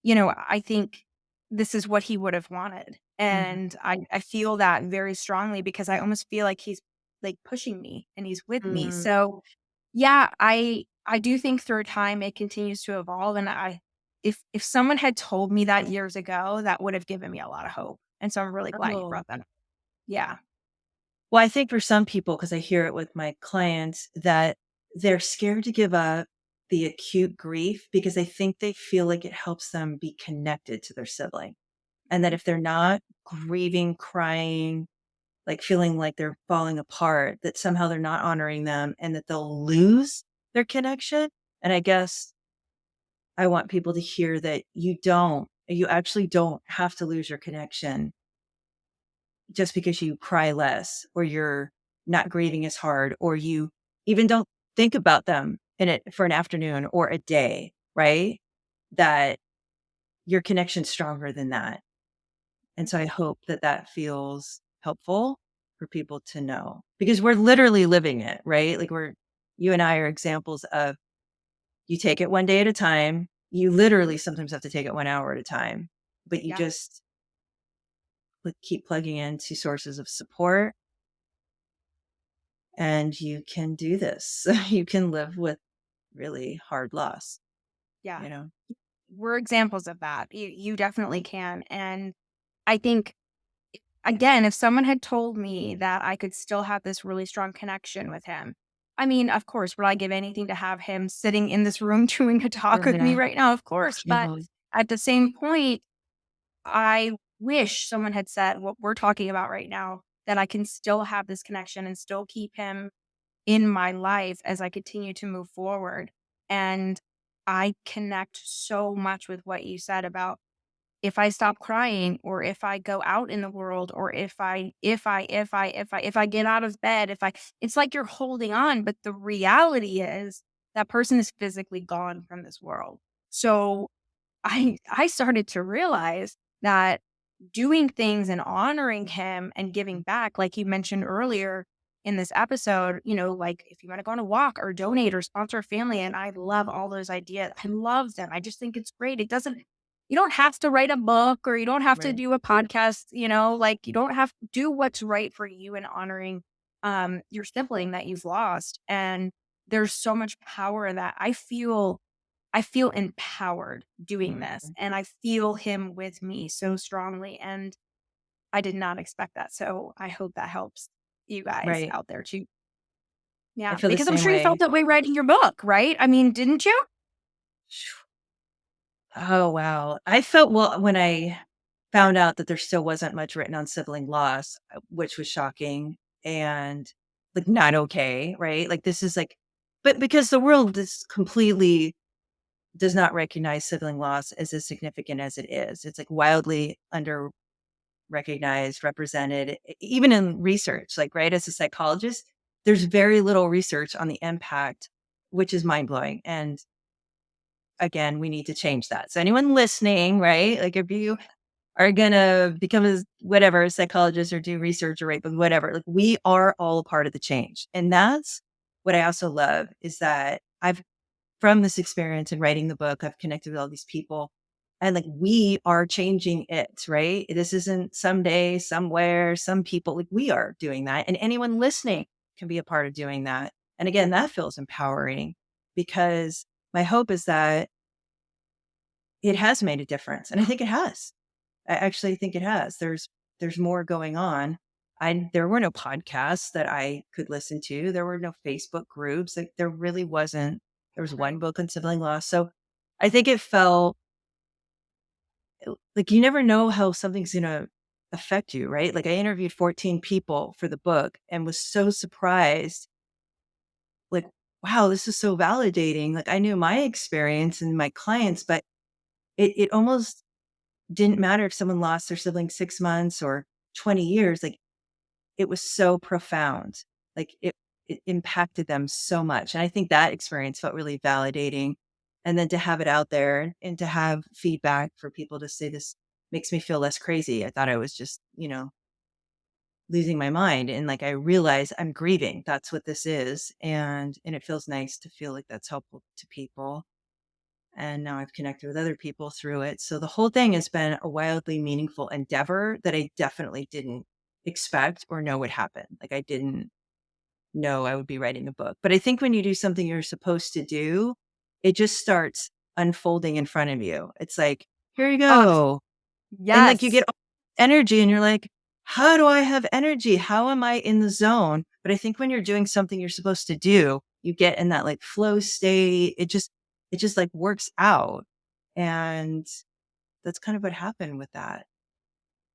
I think this is what he would have wanted. Mhm. And I feel that very strongly because I almost feel like he's like pushing me and he's with me. Mm. So yeah, I do think through time it continues to evolve. And if someone had told me that years ago, that would have given me a lot of hope. And so I'm really glad you Oh. brought that up. Yeah. Well, I think for some people, because I hear it with my clients, that they're scared to give up the acute grief because they think they feel like it helps them be connected to their sibling. And that if they're not grieving, crying, like feeling like they're falling apart, that somehow they're not honoring them and that they'll lose their connection. And I guess I want people to hear that you actually don't have to lose your connection just because you cry less or you're not grieving as hard or you even don't think about them in it for an afternoon or a day, right? That your connection's stronger than that. And so I hope that that feels helpful for people to know because we're literally living it, right? Like you and I are examples of you take it one day at a time. You literally sometimes have to take it 1 hour at a time, but you Yeah. just keep plugging into sources of support and you can do this. You can live with really hard loss, Yeah. you know? We're examples of that. You definitely can. And I think again, if someone had told me that I could still have this really strong connection with him, I mean, of course, would I give anything to have him sitting in this room doing a talk with me Yeah. right now? Of course. But Yeah. at the same point, I wish someone had said what we're talking about right now, that I can still have this connection and still keep him in my life as I continue to move forward. And I connect so much with what you said about if I stop crying or if I go out in the world or if I get out of bed, if I it's like you're holding on, but the reality is that person is physically gone from this world. So I started to realize that doing things and honoring him and giving back, like you mentioned earlier in this episode, like if you want to go on a walk or donate or sponsor a family, and I love all those ideas. I love them. I just think it's great. You don't have to write a book or you don't have to Right. do a podcast, like you don't have to do what's right for you in honoring your sibling that you've lost. And there's so much power in that. I feel empowered doing this, Mhm. and I feel him with me so strongly, and I did not expect that, so I hope that helps you guys Right. out there too. I Yeah, feel the because I'm same sure you felt way. that way writing your book, right? I mean, didn't you? Oh, wow. I felt well when I found out that there still wasn't much written on sibling loss, which was shocking and like not okay, right? Like this is like, but because the world is completely does not recognize sibling loss as significant as it is. It's like wildly under recognized, represented, even in research, like, right? As a psychologist, there's very little research on the impact, which is mind blowing. And again, we need to change that. So anyone listening, right? Like if you are gonna become a whatever a psychologist or do research or write but whatever, like we are all a part of the change. And that's what I also love is that I've from this experience and writing the book, I've connected with all these people and like we are changing it, right? This isn't someday, somewhere, some people, like we are doing that. And anyone listening can be a part of doing that. And again, that feels empowering because my hope is that it has made a difference. And I think it has. I actually think it has. There's more going on. There were no podcasts that I could listen to. There were no Facebook groups. Like there really wasn't. There was one Right. book on sibling loss. So I think it felt like you never know how something's going to affect you, right? Like I interviewed 14 people for the book and was so surprised, like, wow, this is so validating. Like I knew my experience and my clients, but it almost didn't matter if someone lost their sibling 6 months or 20 years. Like it was so profound. Like it impacted them so much. And I think that experience felt really validating. And then to have it out there and to have feedback for people to say this makes me feel less crazy. I thought I was just, losing my mind. And like I realize I'm grieving. That's what this is. And it feels nice to feel like that's helpful to people. And now I've connected with other people through it. So the whole thing has been a wildly meaningful endeavor that I definitely didn't expect or know would happen. Like I didn't know I would be writing a book. But I think when you do something you're supposed to do, it just starts unfolding in front of you. It's like, here you Oh, go. And like you yes. get all this energy and you're like, how do I have energy? How am I in the zone? But I think when you're doing something you're supposed to do, you get in that like flow state. It just like works out. And that's kind of what happened with that.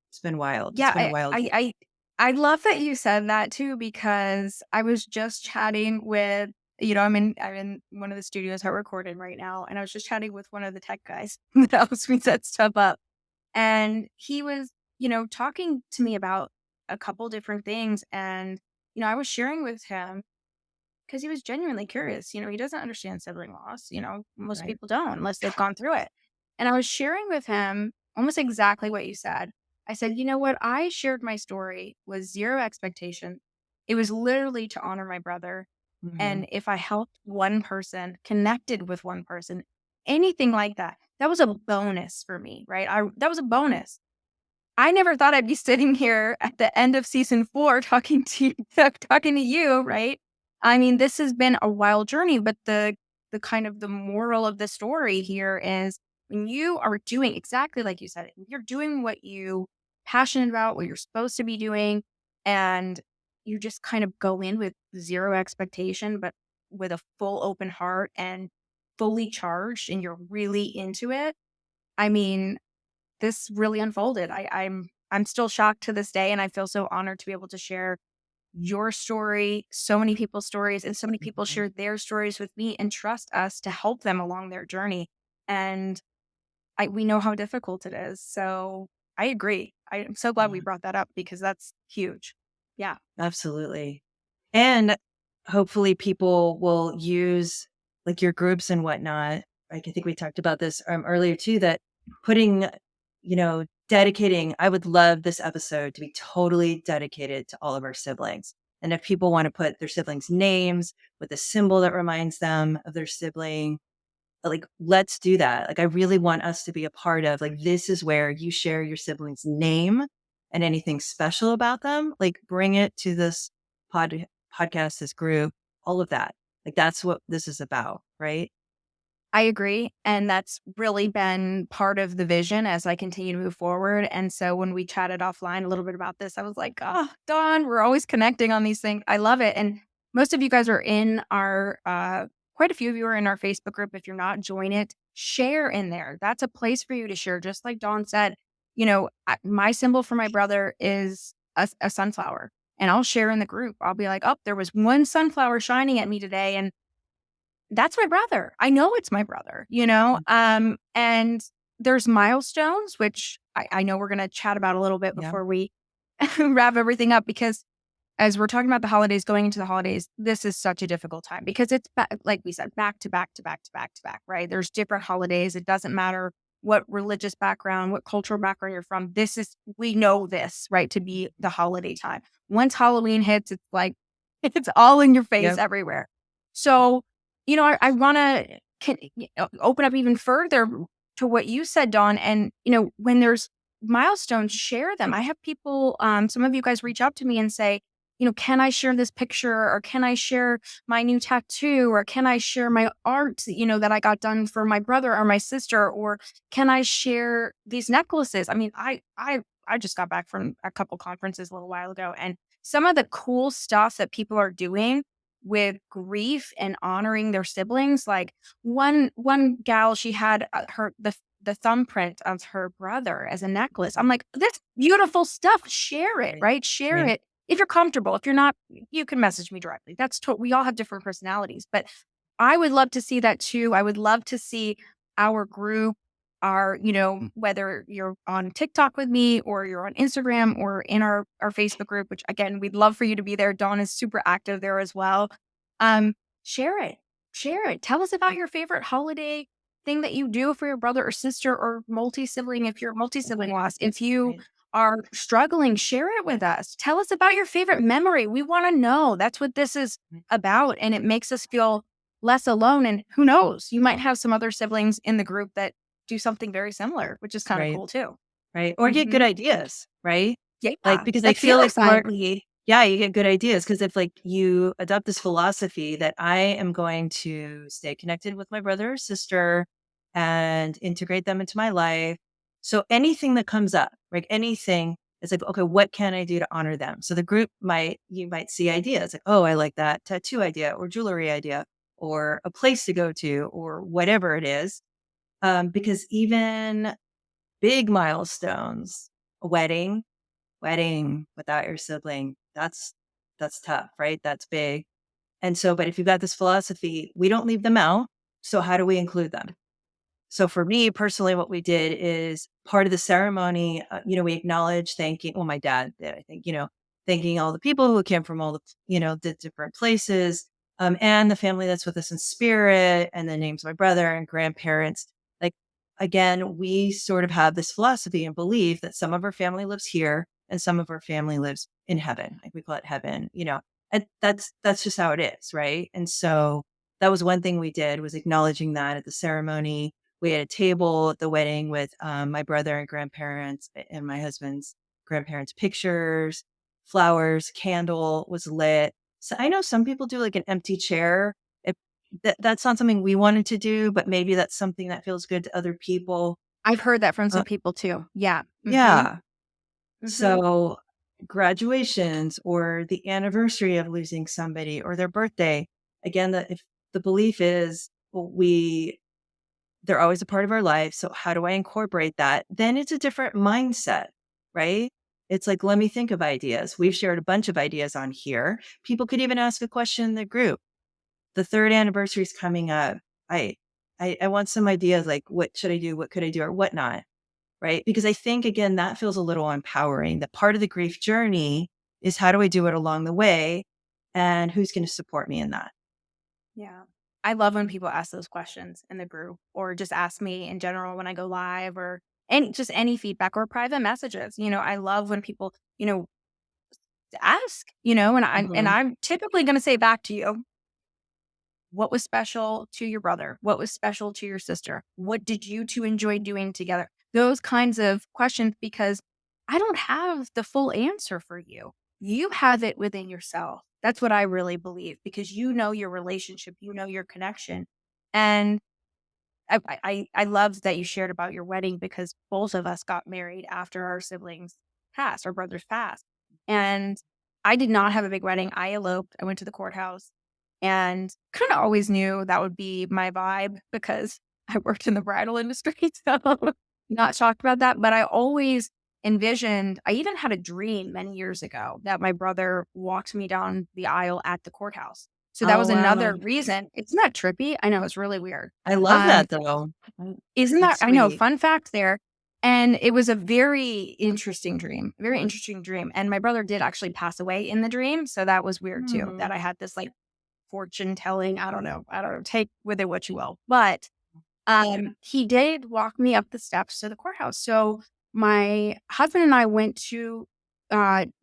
It's been wild. It's Yeah, been a wild. I love that you said that too, because I was just chatting with, I'm in one of the studios I recorded right now, and I was just chatting with one of the tech guys that helps me set stuff up. And he was, talking to me about a couple different things. And, I was sharing with him because he was genuinely curious. He doesn't understand sibling loss. Most Right. people don't unless they've gone through it. And I was sharing with him almost exactly what you said. I said, you know what? I shared my story with zero expectation. It was literally to honor my brother. Hmm. And if I helped one person, connected with one person, anything like that, that was a bonus for me, right? That was a bonus. I never thought I'd be sitting here at the end of season 4 talking to you talking to you, right? I mean, this has been a wild journey, but the kind of the moral of the story here is when you are doing exactly like you said, you're doing what you passionate about, what you're supposed to be doing, and you just kind of go in with zero expectation, but with a full open heart and fully charged and you're really into it. I mean, this really unfolded. I'm still shocked to this day, and I feel so honored to be able to share your story, so many people's stories, and so many people Hmm. share their stories with me and trust us to help them along their journey. And we know how difficult it is. So I agree. I'm so glad we Yeah, brought that up because that's huge. Yeah. absolutely. And hopefully people will use like your groups and whatnot. Like I think we talked about this earlier too, that putting, dedicating, I would love this episode to be totally dedicated to all of our siblings. And if people want to put their siblings' names with a symbol that reminds them of their sibling, like let's do that. Like I really want us to be a part of like this is where you share your sibling's name and anything special about them. Like bring it to this pod podcast, this group, all of that. Like that's what this is about, right? I agree. And that's really been part of the vision as I continue to move forward. And so when we chatted offline a little bit about this, I was like, oh, Dawn, we're always connecting on these things. I love it. And most of you guys are in our, quite a few of you are in our Facebook group. If you're not, join it, share in there. That's a place for you to share. Just like Dawn said, my symbol for my brother is a sunflower. And I'll share in the group. I'll be like, oh, there was one sunflower shining at me today. And that's my brother. I know it's my brother, Mm. and there's milestones, which I know we're gonna chat about a little bit Yeah. before we wrap everything up because as we're talking about the holidays, going into the holidays, this is such a difficult time because it's like we said, back to back to back to back to back, right? There's different holidays. It doesn't matter what religious background, what cultural background you're from. We know this, right? To be the holiday time. Once Halloween hits, it's like it's all in your face Yep. everywhere. So, I want to open up even further to what you said, Dawn. And, when there's milestones, share them. I have people, some of you guys reach out to me and say, can I share this picture, or can I share my new tattoo, or can I share my art, that I got done for my brother or my sister, or can I share these necklaces? I mean, I just got back from a couple conferences a little while ago, and some of the cool stuff that people are doing with grief and honoring their siblings, like one gal, she had the thumbprint of her brother as a necklace. I'm like, that's beautiful stuff. Share it, Right. right? Share Right. it if you're comfortable. If you're not, you can message me directly. We all have different personalities, but I would love to see that too. I would love to see our group, whether you're on TikTok with me, or you're on Instagram, or in our Facebook group, which again, we'd love for you to be there. Dawn is super active there as well. Um, share it. Share it. Tell us about your favorite holiday thing that you do for your brother or sister, or multi-sibling, if you're multi-sibling loss. If you Right. are struggling, share it with us. Tell us about your favorite memory. We want to know. That's what this is Right. about. And it makes us feel less alone. And who knows, you might have some other siblings in the group that do something very similar, which is kind of Right. cool too. Right. Or get good Mhm. ideas, right? Like, Yeah, because I that's the feel other like side. yeah, you get good ideas because if like you adopt this philosophy that I am going to stay connected with my brother or sister and integrate them into my life. So anything that comes up, like anything, it's like, okay, what can I do to honor them? So the group you might see ideas like, oh, I like that tattoo idea or jewelry idea or a place to go to or whatever it is. Because even big milestones, a wedding without your sibling, that's tough, right? That's big. And so, but if you've got this philosophy, we don't leave them out. So how do we include them? So for me personally, what we did is part of the ceremony, we acknowledge thanking, well, my dad did, I think, thanking all the people who came from all the, the different places, and the family that's with us in spirit, and the names of my brother and grandparents. Like, again, we sort of have this philosophy and belief that some of our family lives here and some of our family lives in heaven. Like we call it heaven, and that's just how it is. Right. And so that was one thing we did, was acknowledging that at the ceremony. We had a table at the wedding with my brother and grandparents and my husband's grandparents' pictures, flowers, candle was lit. So I know some people do like an empty chair. If that's not something we wanted to do, but maybe that's something that feels good to other people. I've heard that from Uh, some people too. Yeah. Mhm. yeah. Mhm. So graduations or the anniversary of losing somebody or their birthday, again, if the belief is, well, they're always a part of our life. So how do I incorporate that? Then it's a different mindset, right? It's like, let me think of ideas. We've shared a bunch of ideas on here. People could even ask a question in the group. The third anniversary is coming up. I, I want some ideas, like what should I do? What could I do or whatnot? Right. Because I think again, that feels a little empowering. That part of the grief journey is how do I do it along the way? And who's going to support me in that? Yeah. I love when people ask those questions in the group, or just ask me in general when I go live, or any feedback or private messages. I love when people, ask, and Mhm. I'm typically going to say back to you, what was special to your brother? What was special to your sister? What did you two enjoy doing together? Those kinds of questions, because I don't have the full answer for you. You have it within yourself. That's what I really believe, because you know your relationship, you know your connection. And I loved that you shared about your wedding, because both of us got married after our siblings passed, our brothers passed. And I did not have a big wedding. I eloped. I went to the courthouse, and kind of always knew that would be my vibe, because I worked in the bridal industry. So not shocked about that. But I always envisioned, I even had a dream many years ago that my brother walked me down the aisle at the courthouse. So that Oh, was another wow. reason. It's not trippy. I know, it's really weird. I love Um, that though. Mm, isn't that, that's I know, sweet. fun fact there. And it was a very interesting dream. And my brother did actually pass away in the dream. So that was weird too, that Mm. I had this like fortune telling. I don't know, take with it what you will. But he did walk me up the steps to the courthouse. So my husband and I went to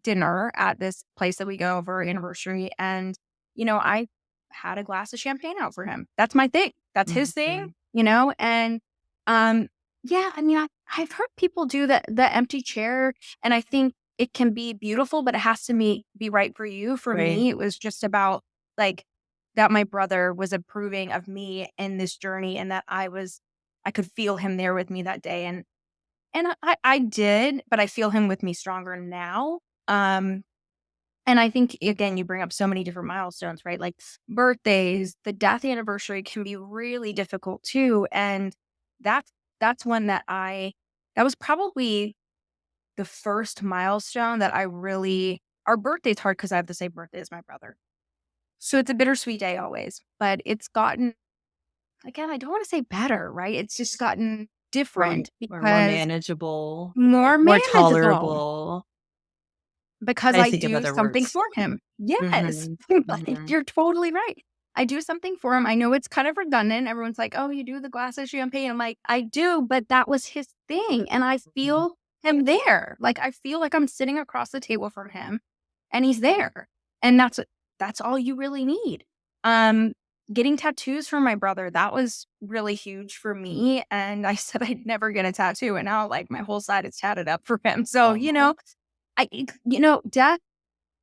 dinner at this place that we go over our anniversary, and I had a glass of champagne out for him. That's my thing. That's his thing. Mhm. And yeah, I mean, I've heard people do the empty chair, and I think it can be beautiful, but it has to be right for you. For Right. me, it was just about like that my brother was approving of me in this journey and that I could feel him there with me that day. And I did, but I feel him with me stronger now. Um, and I think again, you bring up so many different milestones, right? Like birthdays, the death anniversary can be really difficult too. And that's that's one that was probably the first milestone that I really our birthday's hard because I have the same birthday as my brother. So it's a bittersweet day always, but it's gotten again, I don't wanna say better, right? It's just gotten different Or more because manageable, more more manageable tolerable. because I I think of do other something words. for him. Yes. Mhm. Like, Mhm. you're totally right. I do something for him. I know it's kind of redundant. Everyone's like, "Oh, you do the glass of champagne." I'm like, "I do, but that was his thing, and I Mhm. feel him there." Like, I feel like I'm sitting across the table from him, and he's there, and that's all you really need. Um, Getting tattoos from my brother, that was really huge for me, and I said I'd never get a tattoo, and now, like, my whole side is tatted up for him. So, Aw. death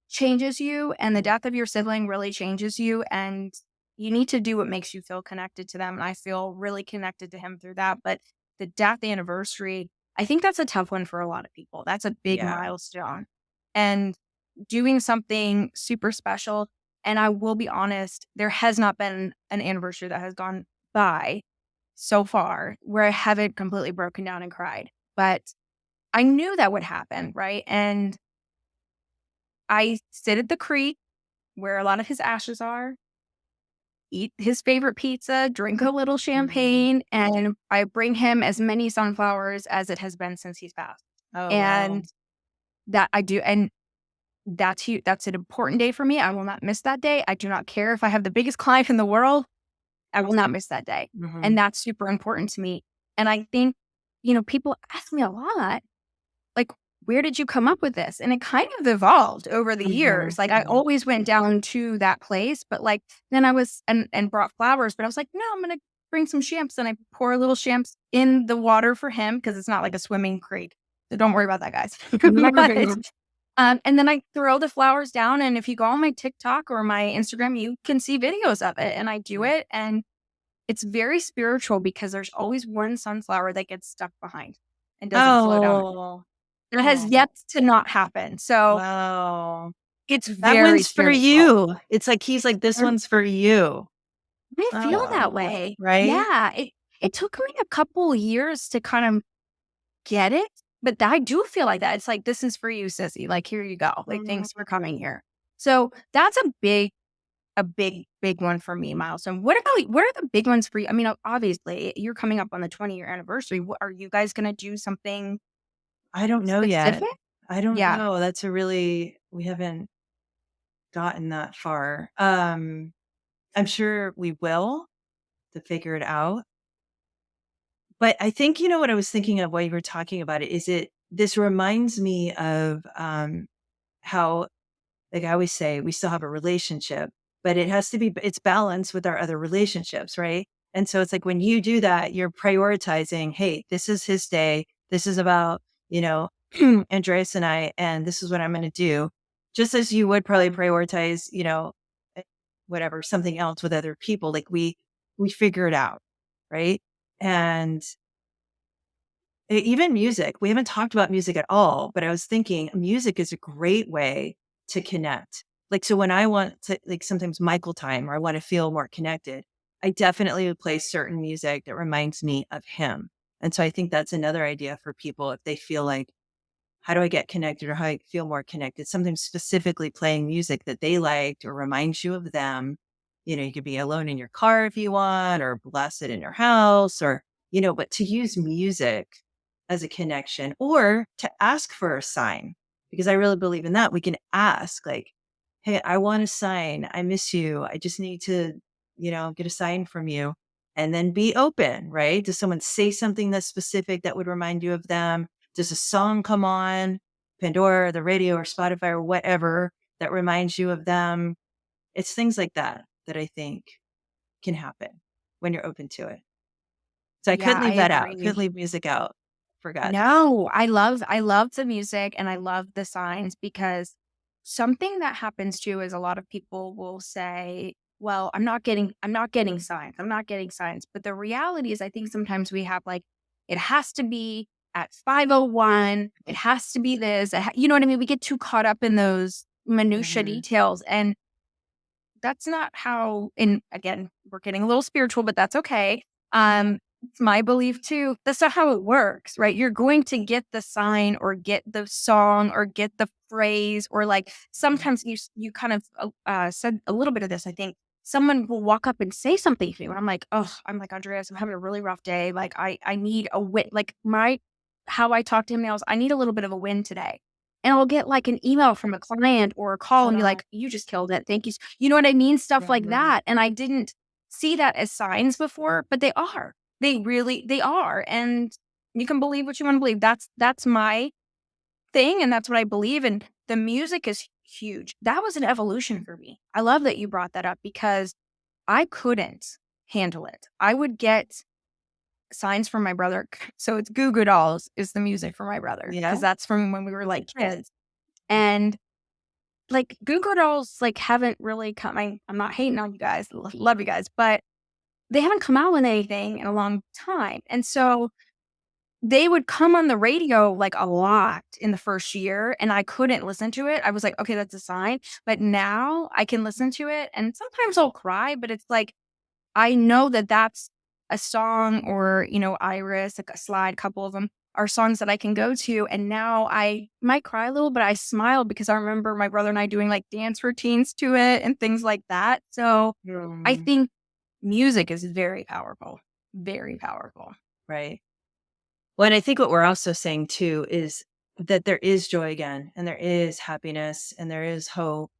changes you, and the death of your sibling really changes you, and you need to do what makes you feel connected to them, and I feel really connected to him through that, but the death anniversary, I think that's a tough one for a lot of people. That's a big Yeah. milestone, and doing something super special, and I will be honest, there has not been an anniversary that has gone by so far where I haven't completely broken down and cried, but I knew that would happen, right? And I sit at the creek where a lot of his ashes are, eat his favorite pizza, drink a little Mhm. champagne, and I bring him as many sunflowers as it has been since he's passed. Oh, wow. And that I do, and that's an important day for me. I will not miss that day. I do not care if I have the biggest client in the world. I will not miss that day. And Mhm. that's super important to me. And I think, people ask me a lot, like, where did you come up with this? And it kind of evolved over the Mhm. years. Like I Mhm. always went down to that place, but like then I was and brought flowers, but I was like, no, I'm gonna bring some champs and I pour a little champs in the water for him because it's not like a swimming creek. So don't worry about that, guys. But and then I throw the flowers down. And if you go on my TikTok or my Instagram, you can see videos of it. And I do it. And it's very spiritual because there's always one sunflower that gets stuck behind and doesn't flow down. Oh. It has Oh, yet to not happen, so wow. it's That very one's for spiritual. you. It's like he's like, "This And one's for you." I feel Oh, that way. right? Yeah, it took me a couple years to kind of get it, but I do feel like that. It's like, "This is for you, sissy, like, here you go, like, Mhm. thanks for coming here." So, that's a big one for me, milestone. What are the big ones for you? I mean, obviously, you're coming up on the 20-year anniversary. What are you guys gonna do something I don't know yet. specific? I don't Yeah. know. We haven't gotten that far. I'm sure we will to figure it out. But I think you know what I was thinking of while you were talking about it is this reminds me of how like I always say, we still have a relationship, but it's balanced with our other relationships, right? And so it's like when you do that, you're prioritizing, hey, this is his day. This is about, you know, Andreas and I, and this is what I'm going to do. Just as you would probably prioritize, eh, whatever, something else with other people. Like we figure it out. Right. And even music, we haven't talked about music at all, but I was thinking music is a great way to connect. Like, so when I want to, like sometimes Michael time or I want to feel more connected, I definitely would play certain music that reminds me of him. And so I think that's another idea for people if they feel like, how do I get connected or how I feel more connected? Sometimes specifically playing music that they liked or reminds you of them. You could be alone in your car if you want, or blast it in your house, or, but to use music as a connection or to ask for a sign, because I really believe in that. We can ask, like, hey, I want a sign. I miss you. I just need to, get a sign from you. And then be open, right? Does someone say something that's specific that would remind you of them? Does a song come on, Pandora, or the radio, or Spotify, or whatever that reminds you of them? It's things like that that I think can happen when you're open to it. So I couldn't Yeah, I leave that out. agree. Couldn't leave music out forgot. No, I love the music and I love the signs because something that happens too is a lot of people will say, "Well, I'm not getting signs. I'm not getting signs." But the reality is I think sometimes we have like it has to be at 5:01, it has to be this, you know what I mean? We get too caught up in those minutia Mhm. details and that's not how and again, we're getting a little spiritual, but that's okay. It's my belief too. That's not how it works, right? You're going to get the sign or get the song or get the phrase or like sometimes you kind of said a little bit of this. I think someone will walk up and say something to me, and I'm like, oh, I'm like Andreas, I'm having a really rough day. Like I need a win. Like my how I talk to him now is I need a little bit of a win today. And I'll get like an email from a client or a call and be Oh, like, "You just killed it. Thank you." You know what I mean? Stuff like mhm. that. And I didn't see that as signs before, but they are. They are. And you can believe what you want to believe. That's my thing and that's what I believe. And the music is huge. That was an evolution for me. I love that you brought that up because I couldn't handle it. I would get signs from my brother. So it's Goo Goo Dolls is the music for my brother Yeah? because that's from when we were like kids. And like, Goo Goo Dolls, like, haven't really come I'm not hating on you guys, love you guys, but they haven't come out with anything in a long time, and so they would come on the radio, like, a lot in the first year, and I couldn't listen to it. I was like, "Okay, that's a sign," but now I can listen to it, and sometimes I'll cry, but it's like, I know that that's a song or, Iris, like a slide, couple of them are songs that I can go to, and now I might cry a little, but I smile because I remember my brother and I doing, like, dance routines to it and things like that, so I Mm, think music is very powerful, very powerful. right. Well, and I think what we're also saying too is that there is joy again, and there is happiness, and there is hope,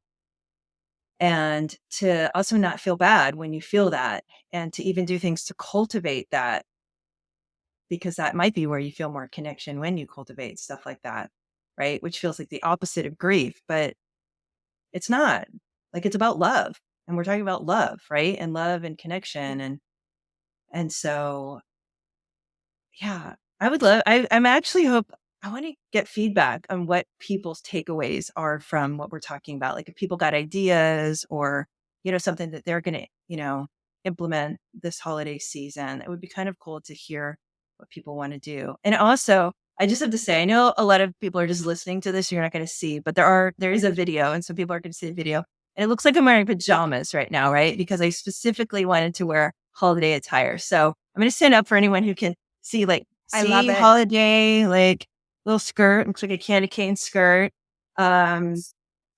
and to also not feel bad when you feel that, and to even do things to cultivate that, because that might be where you feel more connection when you cultivate stuff like that, right? Which feels like the opposite of grief, but it's not. Like it's about love, and we're talking about love, right? And love and connection, and so yeah, I would love I'm actually hope I wanna get feedback on what people's takeaways are from what we're talking about. Like, if people got ideas or, something that they're gonna, implement this holiday season, it would be kind of cool to hear what people wanna do. And also, I just have to say, I know a lot of people are just listening to this, you're not gonna see, but there is a video, and so people are gonna see the video. And it looks like I'm wearing pajamas right now, right? Because I specifically wanted to wear holiday attire. So, I'm gonna stand up for anyone who can I love see it. holiday, like, little skirt, looks like a candy cane skirt. Um,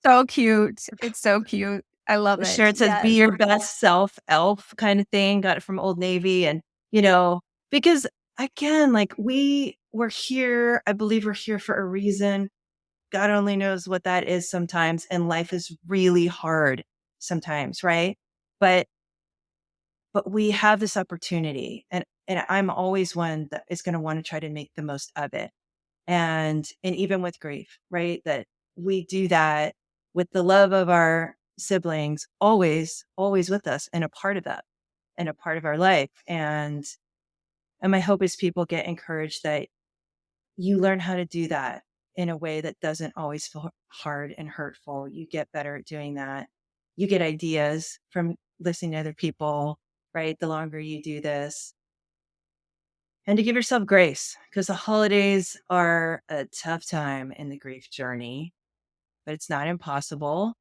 So cute. It's so cute. I love the it. shirt says, "Be Yes. your best self, elf," kinda thing, got it from Old Navy, and, because again, like, we're here, I believe we're here for a reason. God only knows what that is sometimes, and life is really hard sometimes, right? But we have this opportunity, and I'm always one that is gonna wanna try to make the most of it. And even with grief, right? That we do that with the love of our siblings, always with us and a part of that and a part of our life. And my hope is people get encouraged that you learn how to do that in a way that doesn't always feel hard and hurtful. You get better at doing that. You get ideas from listening to other people, right? The longer you do this, and to give yourself grace, because the holidays are a tough time in the grief journey, but it's not impossible.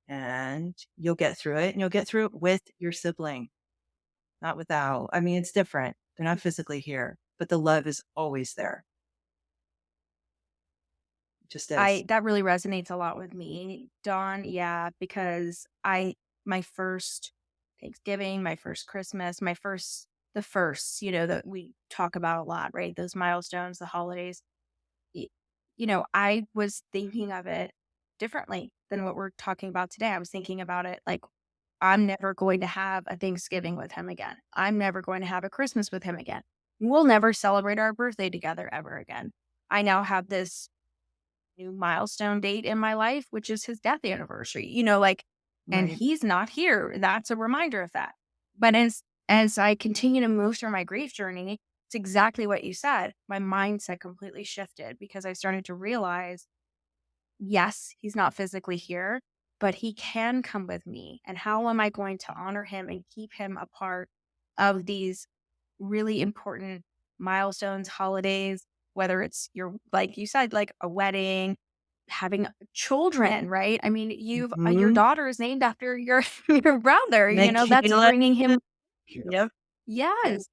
And you'll get through it, and you'll get through it with your sibling, not without. I mean, it's different. They're not physically here, but the love is always there. It just is. I that really resonates a lot with me, Dawn. Yeah, because I my first Thanksgiving, my first Christmas, the first, that we talk about a lot, right? Those milestones, the holidays. y- I was thinking of it differently than what we're talking about today. I was thinking about it like I'm never going to have a Thanksgiving with him again. I'm never going to have a Christmas with him again. We'll never celebrate our birthday together ever again. I now have this new milestone date in my life, which is his death anniversary, like, and Right. he's not here. That's a reminder of that. But as I continue to move through my grief journey, it's exactly what you said. My mindset completely shifted because I started to realize, yes, he's not physically here, but he can come with me. And how am I going to honor him and keep him a part of these really important milestones, holidays, whether it's your, like you said, like a wedding, having children, right? I mean, your Mhm. daughter is named after your your brother, that's Michaela. bringing him. Yep. Yes.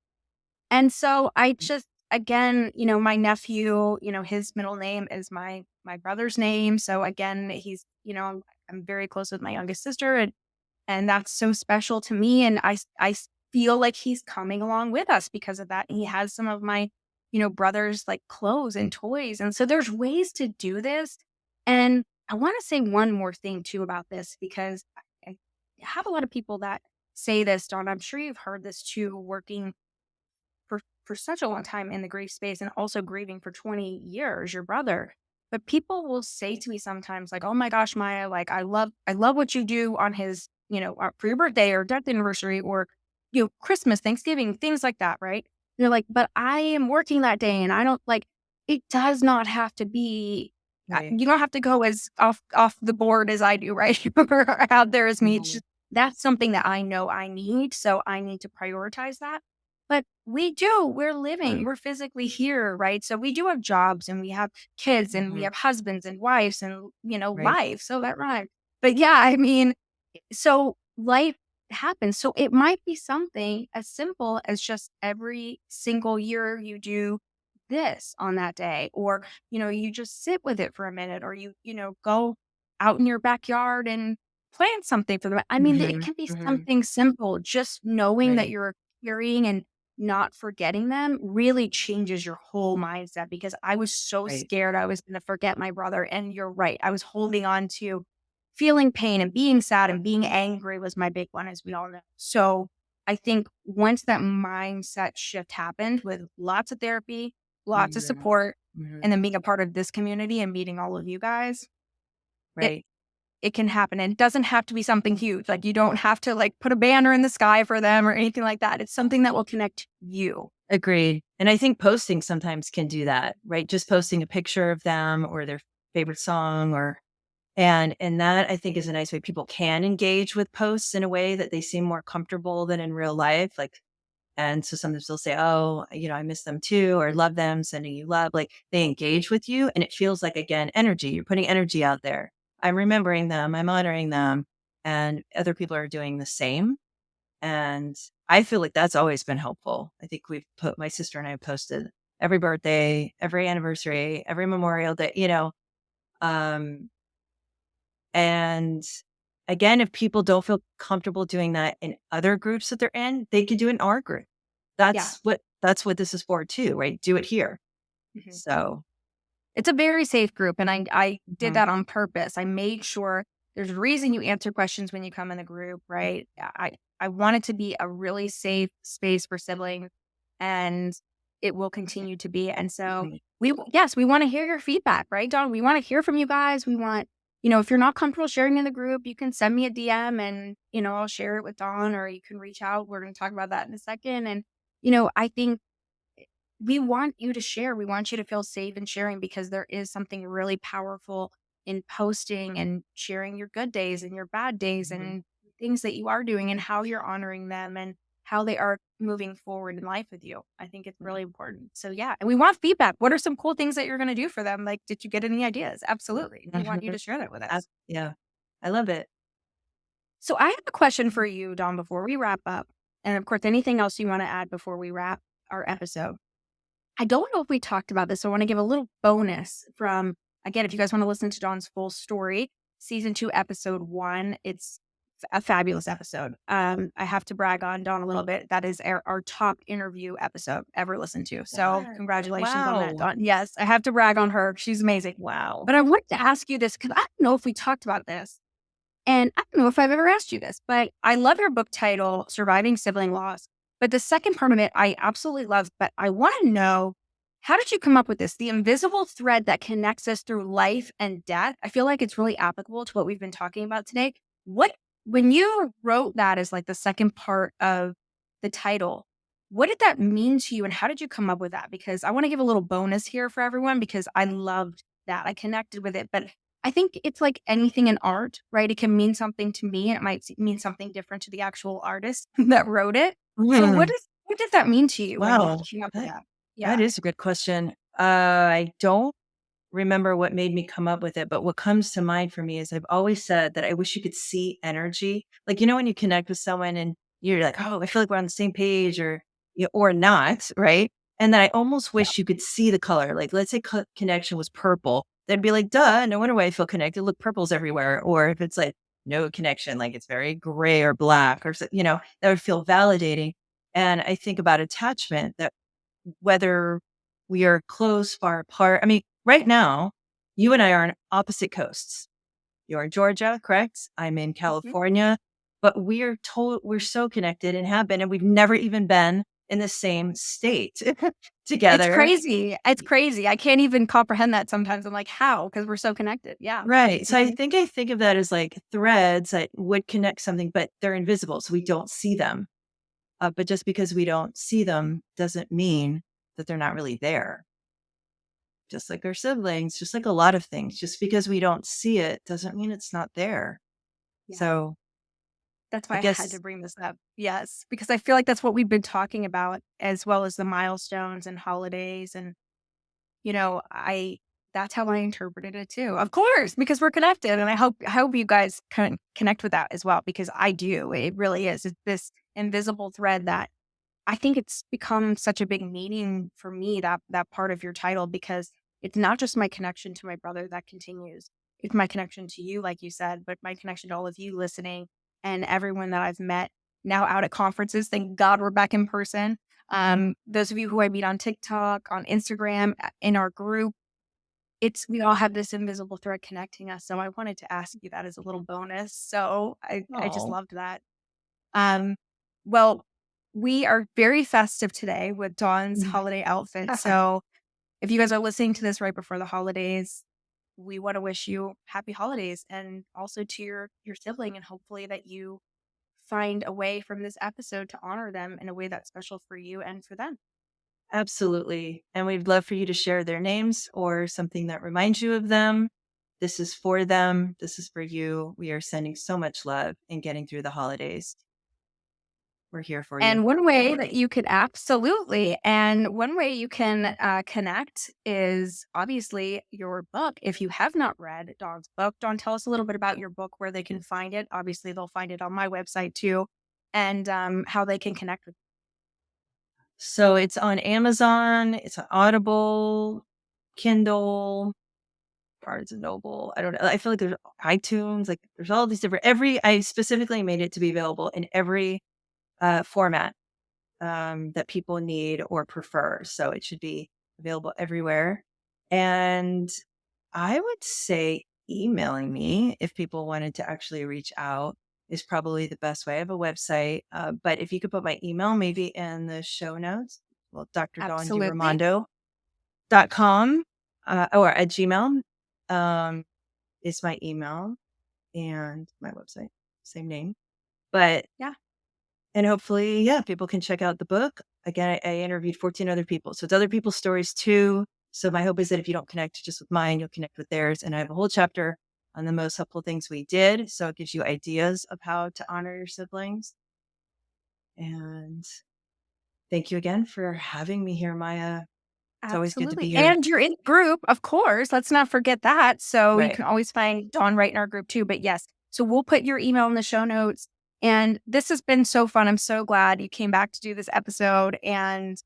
And so I just, again, my nephew, his middle name is my brother's name. So again, I'm very close with my youngest sister, and that's so special to me. And feel like he's coming along with us because of that. And he has some of my, brother's like clothes and toys. And so there's ways to do this. And I want to say one more thing too about this because I have a lot of people that say this, Dawn. I'm sure you've heard this too, working for such a long time in the grief space and also grieving for 20 years, your brother. But people will say to me sometimes like, "Oh my gosh, Maya, like I love what you do on his, for your birthday or death anniversary or Christmas, Thanksgiving, things like that, right?" And they're like, "But I am working that day and I don't like it does not have to be Right. you don't have to go as off the board as I do, right? Or out there as me. It's Mhm. just that's something that I know I need, so I need to prioritize that. But we're living, we're physically here, right? So we do have jobs and we have kids and we Mhm. have husbands and wives and, Right. life. So that rhymes. But yeah, I mean, so life happens. So it might be something as simple as just every single year you do this on that day, or, you just sit with it for a minute, or go out in your backyard and plant something for them. I mean, it Mhm. can be Mhm. something simple. Just knowing that Right. you're carrying and not forgetting them really changes your whole mindset because I was so Right. scared I was going to forget my brother. And you're right. I was holding on to feeling pain and being sad and being angry was my big one, as we all know. So I think once that mindset shift happened with lots of therapy, lots of Mhm. support, Mhm. and then being a part of this community and meeting all of you guys, it Right. it can happen, and it doesn't have to be something huge. Like, you don't have to, like, put a banner in the sky for them or anything like that. It's something that will connect you. Agreed. And I think posting sometimes can do that, right? Just posting a picture of them or their favorite song or and that I think is a nice way people can engage with posts in a way that they seem more comfortable than in real life. Like, and so sometimes they'll say, "Oh, I miss them too," or "Love them," sending you love. Like they engage with you, and it feels like again energy. You're putting energy out there. I'm remembering them. I'm honoring them, and other people are doing the same. And I feel like that's always been helpful. I think we've put my sister and I have posted every birthday, every anniversary, every Memorial Day. Um, and again, if people don't feel comfortable doing that in other groups that they're in, they can do it in our group. Yeah. That's what this is for too, right? Do it here. Mhm. So It's a very safe group, and I did mhm, that on purpose. I made sure there's a reason you answer questions when you come in the group, right? I want it to be a really safe space for siblings, and it will continue to be. And so mhm, yes, we want to hear your feedback, right, Don? We want to hear from you guys. We want, if you're not comfortable sharing in the group, you can send me a DM and, I'll share it with Don, or you can reach out. We're going to talk about that in a second. And, I think we want you to share. We want you to feel safe in sharing because there is something really powerful in posting and sharing your good days and your bad days mhm, and things that you are doing and how you're honoring them and how they are moving forward in life with you. I think it's really important. So yeah, and we want feedback. What are some cool things that you're going to do for them? Like, did you get any ideas? Absolutely. We want you mhm. to share that with us. Yeah, I love it. So I have a question for you, Dawn, before we wrap up. And of course, anything else you want to add before we wrap our episode. I don't know if we talked about this, so I want to give a little bonus from, again, if you guys want to listen to Dawn's full story, season 2, episode 1. It's a fabulous episode. I have to brag on Dawn a little bit. That is our top interview episode ever listened to. So That congratulations on that, wow. Dawn. Yes, I have to brag on her. She's amazing. Wow. But I wanted to ask you this because I don't know if we talked about this. And I don't know if I've ever asked you this, but I love your book title, Surviving Sibling Loss. But the second part of it, I absolutely love. But I want to know, how did you come up with this? The invisible thread that connects us through life and death. I feel like it's really applicable to what we've been talking about today. When you wrote that as like the second part of the title, What did that mean to you, and how did you come up with that? Because I wanna give a little bonus here for everyone because I loved that. I connected with it, but I think it's like anything in art, right? It can mean something to me, and it might mean something different to the actual artist that wrote it. So Mhm. what did that mean to you when you Wow, came up with that that? that Yeah. is a good question. I don't remember what made me come up with it, but what comes to mind for me is I've always said that I wish you could see energy. Like, when you connect with someone and you're like, "Oh, I feel like we're on the same page," or not, right? And then I almost Yeah. wish you could see the color. Like, let's say connection was purple, they'd be like, "Duh, no wonder why I feel connected. Look, purple's everywhere." Or if it's like no connection, like it's very gray or black, or that would feel validating. And I think about attachment, that whether we are close, far apart. I mean, right now, you and I are on opposite coasts. You're in Georgia, correct? I'm in Mhm. California, but we're so connected and have been, and we've never even been in the same state It's together. crazy. It's crazy. I can't even comprehend that sometimes. I'm like, "How?" Because 'Cause we're so connected. Yeah. Right. So Mhm. I think of that as like threads that would connect something, but they're invisible. So we don't see them. But just because we don't see them doesn't mean that they're not really there. Just like our siblings, just like a lot of things. Just because we don't see it doesn't mean it's not there. Yeah. So That's I why I had to guess bring this up. Yes, because I feel like that's what we've been talking about as well as the milestones and holidays and, I that's how I interpreted it too. Of course, because we're connected and I hope you guys connect with that as well because I do. It really is. It's this invisible thread that I think it's become such a big meaning for me, that part of your title, because it's not just my connection to my brother that continues. It's my connection to you, like you said, but my connection to all of you listening and everyone that I've met now out at conferences. Thank God we're back in person. Those of you who I meet on TikTok, on Instagram, in our group, we all have this invisible thread connecting us. So I wanted to ask you that as a little bonus. So I just oh loved that. Um, well, we are very festive today with Dawn's holiday outfit. So if you guys are listening to this right before the holidays, we want to wish you happy holidays and also to your sibling and hopefully that you find a way from this episode to honor them in a way that's special for you and for them. absolutely. And we'd love for you to share their names or something that reminds you of them. This is for them. This is for you. We are sending so much love and getting through the holidays. We're here for you. And one way that you could absolutely, and one way you can connect is obviously your book. If you have not read Dawn's book, Dawn, tell us a little bit about your book, where they can find it. Obviously, they'll find it on my website too, and how they can connect with. So it's on Amazon, it's on Audible, Kindle, Barnes and Noble. I don't know. I feel like there's iTunes, like there's all these different I specifically made it to be available in every format that people need or prefer. So it should be available everywhere. And I would say emailing me if people wanted to actually reach out is probably the best way. I have a website, but if you could put my email maybe in the show notes, well, Absolutely, drdondireimondo.com or at Gmail um, is my email and my website, same name. But yeah, and hopefully, yeah, people can check out the book. Again, I interviewed 14 other people. So it's other people's stories too. So my hope is that if you don't connect just with mine, you'll connect with theirs. And I have a whole chapter on the most helpful things we did. So it gives you ideas of how to honor your siblings. And thank you again for having me here, Maya. It's always good to be absolutely. here. And you're in the group, of course. Let's not forget that. So you Right. can always find Dawn right in our group too. But yes, so we'll put your email in the show notes. And this has been so fun. I'm so glad you came back to do this episode. And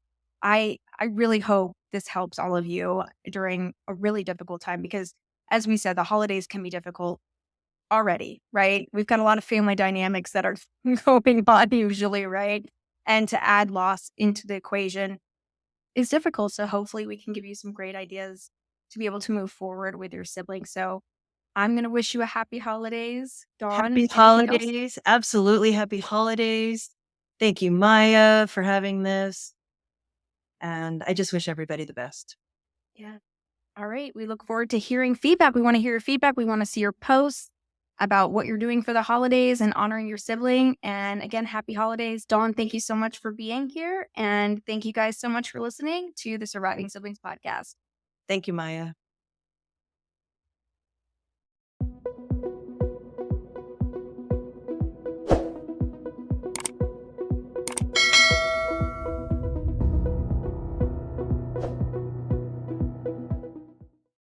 I really hope this helps all of you during a really difficult time because as we said, the holidays can be difficult already, right? We've got a lot of family dynamics that are going on usually, right? And to add loss into the equation is difficult. So hopefully we can give you some great ideas to be able to move forward with your siblings. So I'm going to wish you a happy holidays. Dawn, Happy anything else? holidays. Absolutely happy holidays. Thank you, Maya, for having this. And I just wish everybody the best. Yeah. All right. We look forward to hearing feedback. We want to hear your feedback. We want to see your posts. about what you're doing for the holidays and honoring your sibling. And again, happy holidays. Dawn, thank you so much for being here. And thank you guys so much for listening to the Surviving Siblings podcast. Thank you, Maya.